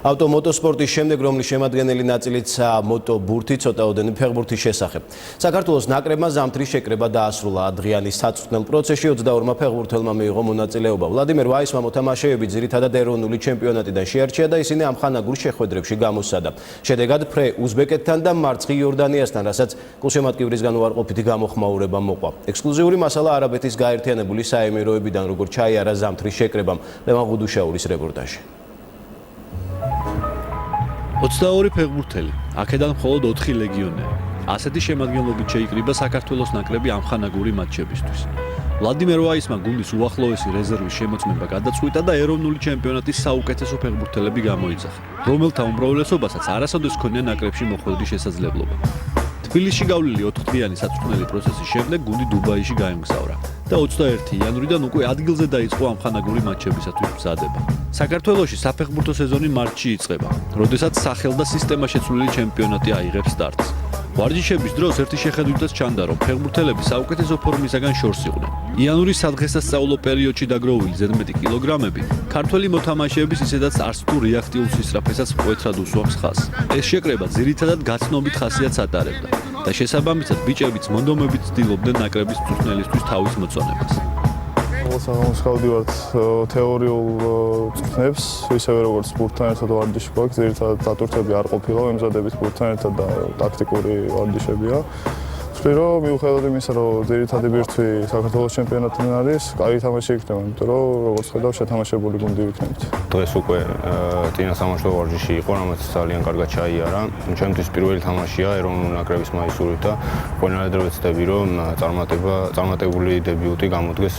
ავტომოტოსპორტის შემდეგ, რომლის შემადგენელი ნაწილიცაა მოტობურთი, ცოტაოდენი ფეხბურთის შესახებ. საქართველოს ნაკრებმა ზამთრის შეკრება დაასრულა. დღიანის საწვრთნელ პროცესში 22-მა ფეხბურთელმა მიიღო მონაწილეობა. ვლადიმერ ვაისმა მოთამაშეები ძირითადად ეროვნული ჩემპიონატიდან შეარჩია და ისინი ამხანაგურ შეხვედრებში გამოსცადა. შედეგად ფრე უზბეკეთთან და მარცხი იორდანიასთან, რასაც გულშემატკივრისგან უარყოფითი გამოხმაურება მოყვა. ექსკლუზიური მასალა არაბეთის გაერთიანებული საემიროებიდან, როგორ ჩაიარა ზამთრის შეკრებამ. ლევან ღუდუშაურის რეპორტაჟი. 22 ფეხბურთელი, აქედან მხოლოდ 4 ლეგიონერი. ასეთი შემადგენლობით შეიკრიბა საქართველოს ნაკრები ამხანაგური მატჩებისთვის. ვლადიმერ ვაისმა გუნდის უახლოესი რეზერვის შემოწმება გადაწყვიტა და ეროვნული ჩემპიონატის საუკეთესო ფეხბურთელები გამოიძახა, რომელთა უმრავლესობასაც არასოდეს ჰქონია ნაკრებში მოხვედრის შესაძლებლობა. თბილისში გავლილი 4დღიანი საწვრთნელი პროცესის შემდეგ გუნდი დუბაიში გაემგზავრა და 21 იანვრიდან უკვე ადგილზე დაიწყო ამხანაგური მატჩებისათვის მზადება. საქართველოში საფეხბურთო სეზონი მარტში იწყება, როდესაც სახელ და სისტემა შეცვლილი ჩემპიონატი აიღებს სტარტს. ვარჯიშების დროს ერთი შეხედვითაც ჩანდა, რომ ფეხბურთელები საუკეთესო ფორმისაგან შორს იყვნენ. იანვრის სადღესასწაულო პერიოდში დაგროვილი ზედმეტი კილოგრამები ქართველი მოთამაშეების ისედაც არც თუ რეაქტიულ სისწრაფესაც მკვეთრად უსვამს ხაზს. ეს შეკრება ძირითადად გაცნობით ხასიათს ატარებდა და შესაბამისად ბიჭებიც მონდომებით ცდილობდნენ ნაკრების მწვრთნელისთვის თავის მოწონებას. გავდივართ თეორიულ წვრთნებს, ისევე როგორც სპორტთან ერთად ვარჯიში გვაქვს, ძირითადად დატვირთვები არ ყოფილა, ემზადებით სპორტთან ერთად და ტაქტიკური ვარჯიშებია. ვთქვი, რომ მიუხედავად იმისა, რომ ძირითადი ბირთვი საქართველოს ჩემპიონატიდან არის, კარგი თამაში იქნება, იმიტომ რომ როგორც ხედავ, შეთამაშებული გუნდი ვიქნებით. დღეს უკვე წინა სამაშველო ვარჯიში იყო, რამაც ძალიან კარგად ჩაიარა. ჩემთვის პირველი თამაშია ეროვნული ნაკრების მაისურით და ყველანაირად ვეცდები, რომ წარმატებული დებიუტი გამოდგეს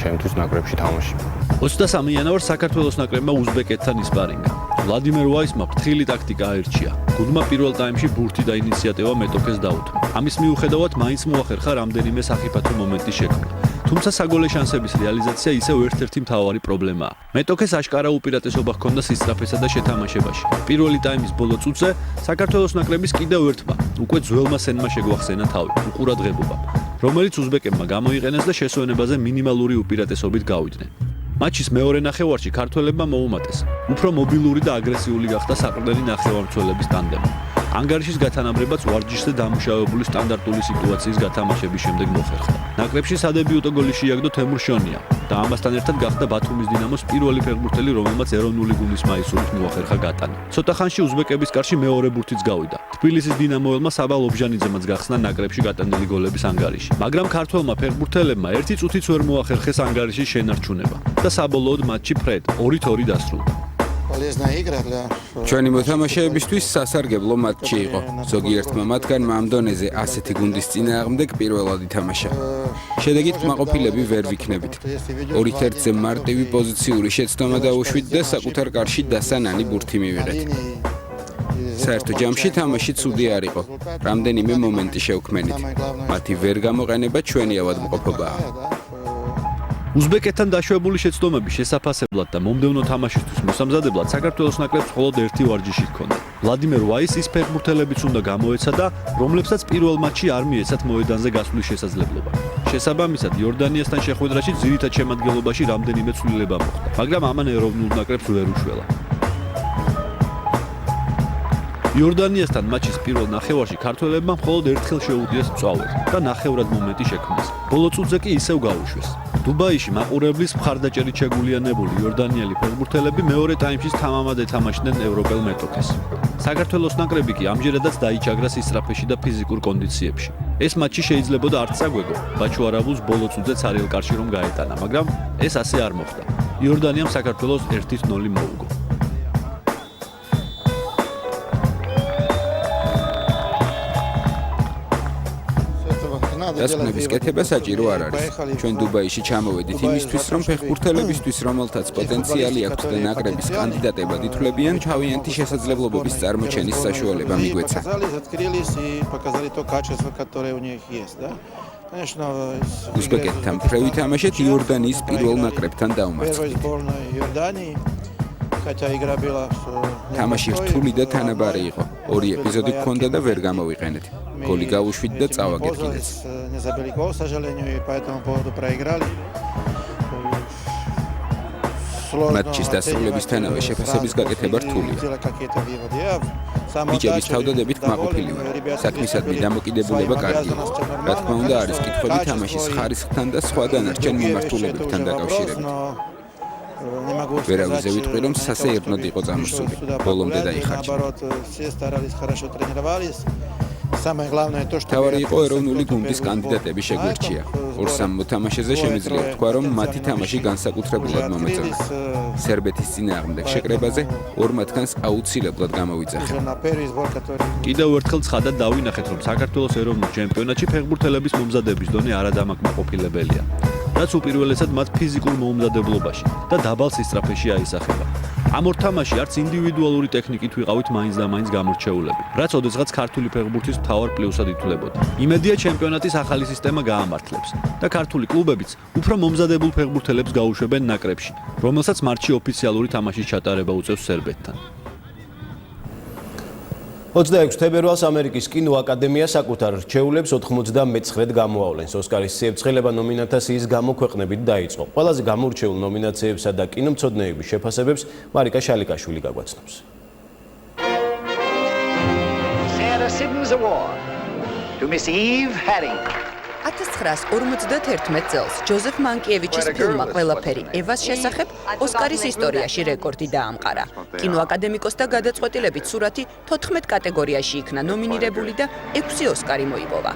ჩემთვის ნაკრებში თამაში. 23 იანვარს საქართველოს ნაკრებმა უზბეკეთთან ისპარინგა. ვლადიმერ ვაისმა ფრთხილი ტაქტიკა აირჩია. გუნდმა პირველ ტაიმში ბურთი და ინიციატივა მეტოქეს დაუთმო. ამის მიუხედავად მაინც მოახერხა რამდენიმე სახიფათო მომენტის შექმნა. თუმცა საგოლე შანსების რეალიზაცია ისევ ერთ-ერთი მთავარი პრობლემაა. მეტოქეს აშკარა უპირატესობა ჰქონდა სისწრაფესა და შეთამაშებაში. პირველი ტაიმის ბოლო წუთზე საქართველოს ნაკრების კიდევ ერთმა, უკვე ძველმა სენმა შეგვახსენა თავი, უყურადღებობამ, რომელიც უზბეკებმა გამოიყენეს და შესვენებაზე მინიმალური უპირატესობით გავიდნენ. მატჩის მეორე ნახევარში ქართველებმა მოუმატეს. უფრო მობილური და აგრესიული გახდა საყრდენი ნახევარმცველების ტანდემი. ანგარიშის გათანაბრებაც ვარჯიშზე დამუშავებული სტანდარტული სიტუაციის გათამაშების შემდეგ მოხერხდა. ნაკრებში სადებიუტო გოლი შეაგდო თემურ შონია და ამასთან ერთად გახდა ბათუმის დინამოს პირველი ფეხბურთელი, რომელმაც ეროვნული გუნდის მაისურით მოახერხა გატანა. ცოტა ხანში უზბეკების კარში მეორე ბურთიც გავიდა. თბილისის დინამოელმა საბა ლობჟანიძემაც გახსნა ნაკრებში გატანილი გოლების ანგარიში. მაგრამ ქართველმა ფეხბურთელებმა ერთი წუთიც ვერ მოახერხეს ანგარიშის შენარჩუნება და საბოლოოდ მატჩი ფრედ 2-2 დასრულდა. ჩვენი მოთამაშეებისთვის სასარგებლო მატჩი იყო. ზოგიერთმა მათგანმა ამ დონეზე ასეთი გუნდის წინააღმდეგ პირველად ითამაშა. შედეგით კმაყოფილები ვერ ვიქნებით. 2-1-ზე მარტივი პოზიციური შეცდომა დაუშვით და საკუთარ კარში დასანანი ბურთი მივიღეთ. საერთო ჯამში თამაში ცუდი არ იყო. რამდენიმე მომენტი შევქმენით. მათი ვერ გამოყენება ჩვენი ავადმყოფობაა. უზბეკეთთან დაშვებული შეცდომების შესაფასებლად და მომდევნო თამაშისთვის მოსამზადებლად საქართველოს ნაკრებს მხოლოდ ერთი ვარჯიში ჰქონდა. ვლადიმერ ვაისის ფეხბურთელებიც უნდა გამოეცა და რომლებსაც პირველ მატჩში არ მიეცათ მოედანზე გასვლის შესაძლებლობა. შესაბამისად, იორდანიასთან შეხვედრაში ძირითად შემადგენლობაში რამდენიმე ცვლილება მოხდა, მაგრამ ამან ეროვნულ ნაკრებს ვერ უშველა. იორდანიასთან მატჩის პირველ ნახევარში ქართველებმა მხოლოდ ერთხელ შეუდიეს მწვავედ და ნახევრად მომენტი შექმნეს. ბოლო წუთზე კი ისევ გაუშვეს. დუბაიში მაყურებლის მხარდაჭერით შეგულიანებული იორდანიელი ფეხბურთელები მეორე ტაიმში თამამად ეთამაშნენ ევროპელ მეტოქეს. საქართველოს ნაკრები კი ამჯერადაც დაიჩაგრა სისწრაფეში და ფიზიკურ კონდიციებში. ეს მატჩი შეიძლებოდა არც წაგვეგო, ბაჩუარავუს ბოლო წუთზე ცარიელ კარში რომ გაეტანა, მაგრამ ეს ასე არ მოხდა. იორდანიამ საქართველოს 1-0 მოუგო. დასკვნების კეთება საჭირო არ არის. ჩვენ დუბაიში ჩამოვედით იმისთვის, რომ ფეხბურთელებისთვის, რომელთაც პოტენციალი აქვთ და ნაკრების კანდიდატებად ითვლებიან, თავიანთი შესაძლებლობების წარმოჩენის საშუალება მიგვეცა. უზბეკეთთან ფრევით თამაშეთ იორდანიის პირველ ნაკრებთან დაუმარცხდით. თამაში რთული და თანაბარი იყო. ორი ეპიზოდი გქონდა და ვერ გამოვიყენეთ. გოლი გავუშვით და წავაგეთ კიდეც. მატჩის დასრულებისთანავე შეფასების გაკეთება რთულია. ბიჭების თავდადებით კმაყოფილი ვარ. საქმისადმი დამოკიდებულება კარგია. რა თქმა უნდა, არის კითხვები თამაშის ხარისხთან და სხვა დანარჩენ მიმართულებებთან დაკავშირებით. ვერავიზე ვიტყვი, რომ სასეირნოდ იყო წამოსული. ბოლომდე დაიხარჯა. თავარი იყო ეროვნული გუნდის კანდიდატების შეგვირჩია. ორ-სამ მოთამაშეზე შემიძლია თქვა, რომ მათი თამაში განსაკუთრებულად მომეწონა. სერბეთის წინააღმდეგ შეკრებაზე ორ მათგანს აუცილებლად გამოვიძახე. კიდევ ერთხელ ცხადად დავინახეთ, რომ საქართველოს ეროვნულ ჩემპიონატში ფეხბურთელების მომზადების დონე არადამაკმაყოფილებელია. რაც უპირველესად მათ ფიზიკურ მოუმზადებლობაში და დაბალ სისწრაფეში აისახება. ამ ორ თამაში არც ინდივიდუალური ტექნიკით ვიყავით მაინც და მაინც გამორჩეულები, რაც ოდესღაც ქართული ფეხბურთის მთავარ პლუსად ითვლებოდა. იმედია ჩემპიონატის ახალი სისტემა გაამართლებს და ქართული კლუბებიც უფრო მომზადებულ ფეხბურთელებს გაუშვებენ ნაკრებში, რომელსაც მარტში ოფიციალური თამაშის ჩატარება უწევს სერბეთთან. 26 თებერვალს ამერიკის კინოაკადემია საკუთარ რჩეულებს 99-ად გამოავლენს. ოსკარის სიებცხელება ნომინანტთა სიის გამოქვეყნებით დაიწყო. ყველაზე გამორჩეულ ნომინაციებსა და კინომცოდნეების შეფასებებს მარიკა შალიკაშვილი გაგვაცნობს. Sarah Siddons Award to Miss Eve Haring. 1951 წელს ჯოზეფ მანკიევიჩის ფილმმა ყველაფერი ევას შესახებ ოსკარის ისტორიაში რეკორდი დაამყარა. კინოაკადემიკოსთა გადაწყვეტილებით სურათი 14 კატეგორიაში იქნა ნომინირებული და 6 ოსკარი მოიპოვა.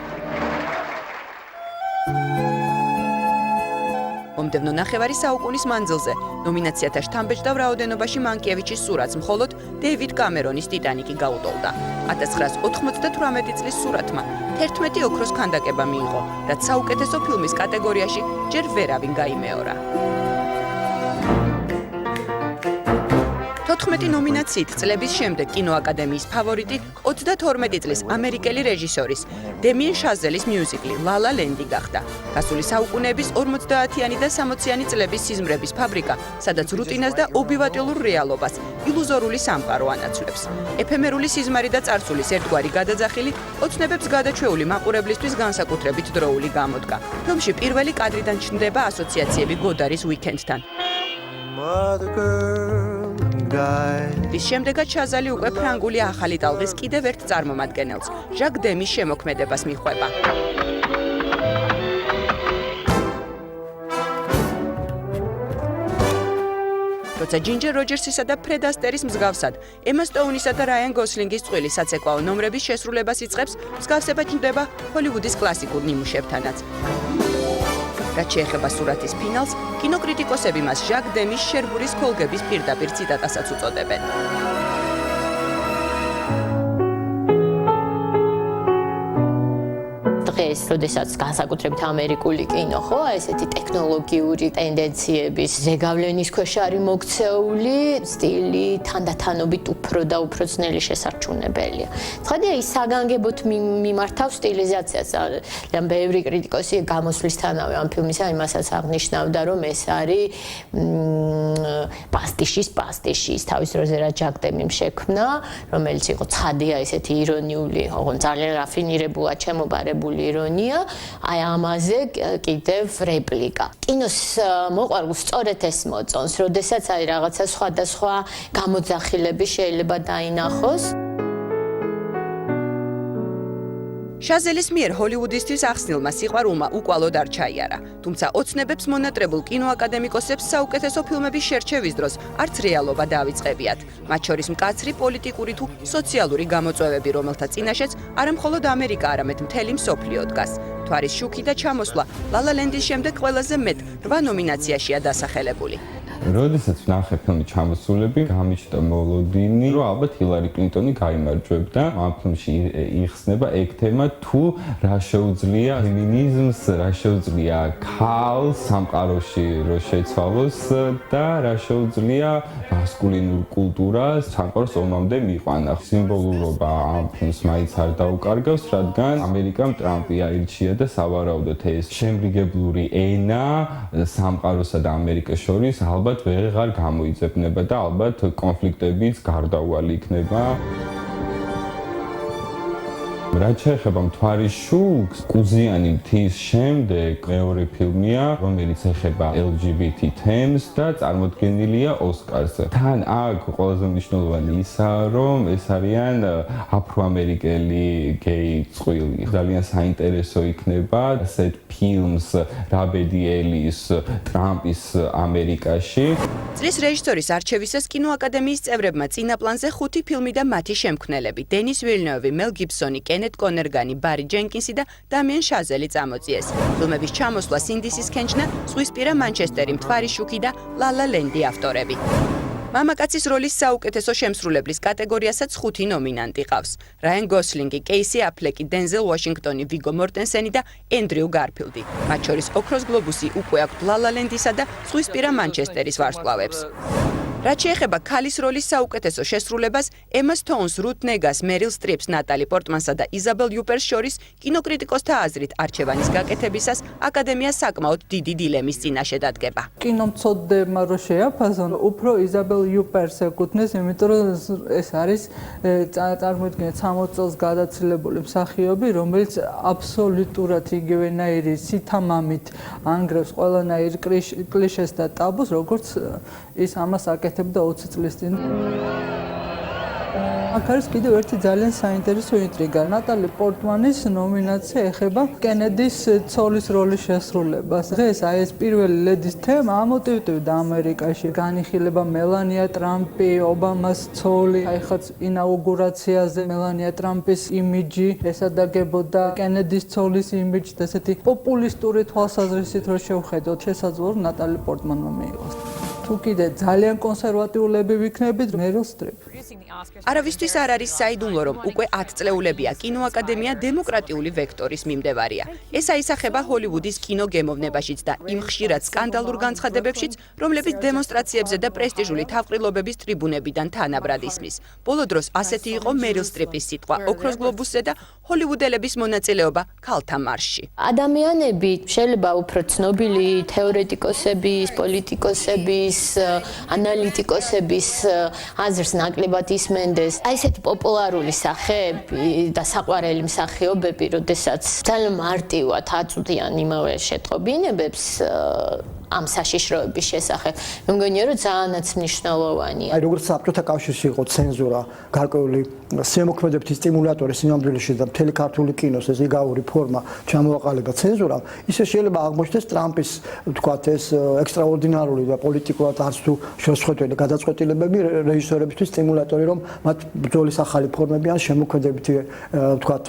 მომდევნო ნახევარი საუკუნის მანძილზე ნომინაციათა შთამბეჭდავ რაოდენობაში მანკიევიჩის სურათს მხოლოდ დეივიდ კამერონის ტიტანიკი გაუტოლდა. 1998 წლის სურათმა 11 ოქროს ქანდაკება მიიღო, რაც საუკეთესო ფილმის კატეგორიაში ჯერ ვერავინ გაიმეორა. 14 ნომინაციით წლების შემდეგ კინოაკადემიის ფავორიტი 32 წლის ამერიკელი რეჟისორის დემიენ შაზელის მიუზიკლი La La Land გახდა. გასული საუკუნეების 50-იანი და 60-იანი წლების სიზმრების ფაბრიკა, სადაც რუტინას და ობივატელურ რეალობას ილუზორული სამყარო ანაცვლებს. ეფემერული სიზმარი და წარსულის ერთგვარი გადაძახილი ოცნებებს გადაჩვეული მაყურებლისთვის განსაკუთრებით დროული გამოდგა. ფილმში პირველი კადრიდან ჩნდება ასოციაციები გოდარის უიკენდთან. ის შემდეგაც შაზალი უკვე ფრანგული ახალი ტალღის კიდევ ერთ წარმომადგენელს, ჟაკ დემის შემოქმედებას მიჰყვება. როცა ჯინჯერ როჯერსისა და ფრედ ასტერის მსგავსად, ემა სტოუნისა და რაიან გოსლინგის წყვილი საცეკვაო ნომრების შესრულებას იწყებს, მსგავსება ჩნდება ჰოლივუდის კლასიკურ ნიმუშებთანაც. რაც შეეხება სურათის ფინალს, კინოკრიტიკოსები მას ჟაკ დემის შერბურის ქოლგების პირდაპირ ციტატასაც უწოდებენ. დღეს, როდესაც განსაკუთრებით ამერიკული კინო, ხო, ესეთი ტექნოლოგიური ტენდენციების ზეგავლენის ქვეშ არის მოქცეული, სტილი თანდათანობით უფრო და უფრო ძნელი შესარჩუნებელია. ცხადია, ის საგანგებოდ მიმართავს სტილიზაციას. ძალიან ბევრი კრიტიკოსი გამოსვლისთანავე ამ ფილმისა იმასაც აღნიშნავდა, რომ ეს არის პასტიშის პასტიში, თავის დროზე რა ჟაკ დემიმ შექმნა, რომელიც იყო ცხადია ესეთი ირონიული, ოღონდ ძალიან რაფინირებულად შემობარებული ირონია, აი ამაზე კიდევ რეპლიკა. კინოს მოყვარულს სწორედ ეს მოწონს, როდესაც აი რაღაცა სხვადასხვა გამოძახილები შეიძლება დაინახოს. შაზელის მიერ ჰოლივუდისთვის ახსნილმა სიყვარულმა უკვალოდ არ ჩაიარა, თუმცა ოცნებებს მონატრებულ კინოაკადემიკოსებს საუკეთესო ფილმების შერჩევის დროს არც რეალობა დაავიწყებიათ. მათ შორის მკაცრი პოლიტიკური თუ სოციალური გამოწვევები, რომელთა წინაშეც არა მხოლოდ ამერიკა, არამედ მთელი მსოფლიო დგას. თვარის შუქი და ჩამოსვლა La La Land-ის შემდეგ ყველაზე მეტ 8 ნომინაციაშია დასახელებული. როდესაც ვნახე ფილმი ჩამოსულები, გამიჩნდა მოლოდინი, რომ ალბათ ჰილარი კლინტონი გაიმარჯვებდა. ამ ფილმში იხსნება ეგ თემა, თუ რა შეუძლია ფემინიზმს, რა შეუძლია ქალს სამყაროში რო შეცვალოს და რა შეუძლია მასკულინურ კულტურას სამყაროს ომამდე მიყვანა. სიმბოლურობა ამ ფილმს მაინც არ დაუკარგავს, რადგან ამერიკამ ტრამპი აირჩია და სავარაუდოდ ეს შემრიგებლური ენა სამყაროსა და ამერიკას შორის ალბათ ვეღარ გამოიძებნება და ალბათ კონფლიქტებიც გარდაუვალი იქნება. რაც შეეხება მთვარის შუქს, კუზიანი მთის შემდეგ მეორე ფილმია, რომელიც ეხება LGBT თემს და წარმოდგენილია ოსკარზე. თან აქ ყველაზე მნიშვნელოვანი ისაა, რომ ეს არიან აფროამერიკელი გეი წყვილი. ძალიან საინტერესო იქნება ასეთ ფილმს რაბედი ელის ტრამპის ამერიკაში. წლის რეჟისორის არჩევისას კინოაკადემიის წევრებმა წინა პლანზე 5 ფილმი და მათი შემქმნელები: დენის ვილნევი, მელ გიბსონი, კენ კენეთ კონერგანი, ბარი ჯენკინსი და დამიენ შაზელი წამოწიეს. ფილმების ჩამოსვლა, სინდისის ქენჩნა, ზღვისპირა მანჩესტერი, მთვარის შუქი და ლა-ლა ლენდი ავტორები. მამაკაცის როლის საუკეთესო შემსრულებლის კატეგორიასაც 5 ნომინანტი ყავს. რაიან გოსლინგი, კეისი აფლეკი, დენზელ ვაშინგტონი, ვიგო მორტენსენი და ენდრიუ გარფილდი. მათ შორის ოქროს გლობუსი უკვე აქვთ ლა-ლა ლენდისა და ზღვისპირა მანჩესტერის ვარსკვლავებს. რაც შეეხება ქალის როლის საუკეთესო შესრულებას, ემა სტოუნს, რութ ნეგას, მერილ სტრიპს, ნატალი პორტმანსა და იზაბელ იუპერს შორის კინოკრიტიკოსთა აზრით არჩევანის გაკეთებისას აკადემია საკმაოდ დიდი დილემის წინაშე დადგება. კინომცოდნებმა რო შეაფასონ, უფრო იზაბელ იუპერს ეკუთვნის, იმიტომ რომ ეს არის წარმოიდგინეთ 60 წელს გადაცილებული მსახიობი, რომელიც აბსოლუტურად იგივენაირი სითამამით ანგრევს ყველანაირ კლიშეს და ტაბუს, როგორც ის ამას აკეთებდა 20 წლის წინ. აქ არის კიდევ ერთი ძალიან საინტერესო ინტრიგა. ნატალი პორტმანის ნომინაცია ეხება კენედის ცოლის როლის შესრულებას. დღეს აი ეს პირველი ლედის თემა ამოტივტივდა ამერიკაში. განიხილება მელანია ტრამპი, ობამას ცოლი. აი ხაც ინაუგურაციაზე მელანია ტრამპის იმიჯი ესადაგებოდა კენედის ცოლის იმიჯს და ესეთი პოპულისტური თვალსაზრისით რო შევხედოთ, შესაძლოა ნატალი პორტმანმა მიიღოს. თუ კიდე ძალიან კონსერვატიულები ვიქნებით, მერილ სტრიპ. არავისთვის არ არის საიდუმლო, რომ უკვე 10 წლეულებია კინოაკადემია დემოკრატიული ვექტორის მიმდევარია. ეს აისახება ჰოლივუდის კინოგემოვნებაშიც და იმ ხშირად სკანდალურ განცხადებებშიც, რომლებიც დემონსტრაციებზე და პრესტიჟული თავყრილობების ტრიბუნებიდან თანაბრად ისმის. ბოლო დროს ასეთი იყო მერილ სტრიპის სიტყვა ოქროს გლობუსზე და ჰოლივუდელების მონაწილეობა ქალთა მარშში. ადამიანები შეიძლება უფრო ცნობილი თეორეტიკოსების, პოლიტიკოსების, ანალიტიკოსების აზრს ნაკლებად ისმენდეს. აი ესეთი პოპულარული სახეები და საყვარელი მსახიობები, როდესაც ძალიან მარტივად აწვდიან იმავე შეტყობინებებს ამ საშიშროების შესახებ. მე მგონია, რომ ძალიანაც მნიშვნელოვანია. აი როგორც საბჭოთა კავშირში იყო ცენზურა, გარკვეული შემოქმედებითი სტიმულატორი სინამდვილეში და მთელი ქართული კინოს ეს იგავური ფორმა ჩამოაყალიბა ცენზურამ, ისე შეიძლება აღმოჩნდეს ტრამპის თქვათ ეს ექსტრაორდინარული და პოლიტიკურად არც თუ შესაძლებელი გადაწყვეტილებები რეჟისორებისთვის სტიმულატორი, რომ მათ ბრძოლის ახალი ფორმები ან შემოქმედებითი თქვათ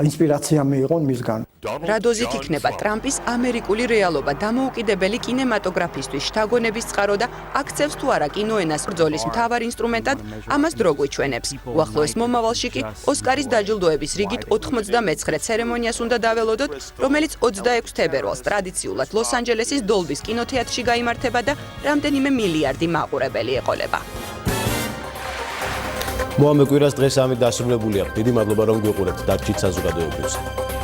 ინსპირაცია მიიღონ მისგან. რადოზით იქნება ტრამპის ამერიკული რეალობა დამოუკიდებელი კინემატოგრაფისტვის შთაგონების წყარო და აქცევს თუ არა კინოენას ბრძოლის მთავარ ინსტრუმენტად, ამას დრო გვიჩვენებს. უახლოეს მომავალში კი ოსკარის დაჯილდოების რიგით 99 ცერემონიას უნდა დაველოდოთ, რომელიც 26 თებერვალს ტრადიციულად ლოს-ანჯელესის დოლბის კინოთეატრში გაიმართება და რამდენიმე მილიარდი მაყურებელი ეყოლება. მოამე კვირას დღეს ამით დასრულებულია. დიდი მადლობა რომ გვიყურებთ. დარჩით საზოგადოებრივზე.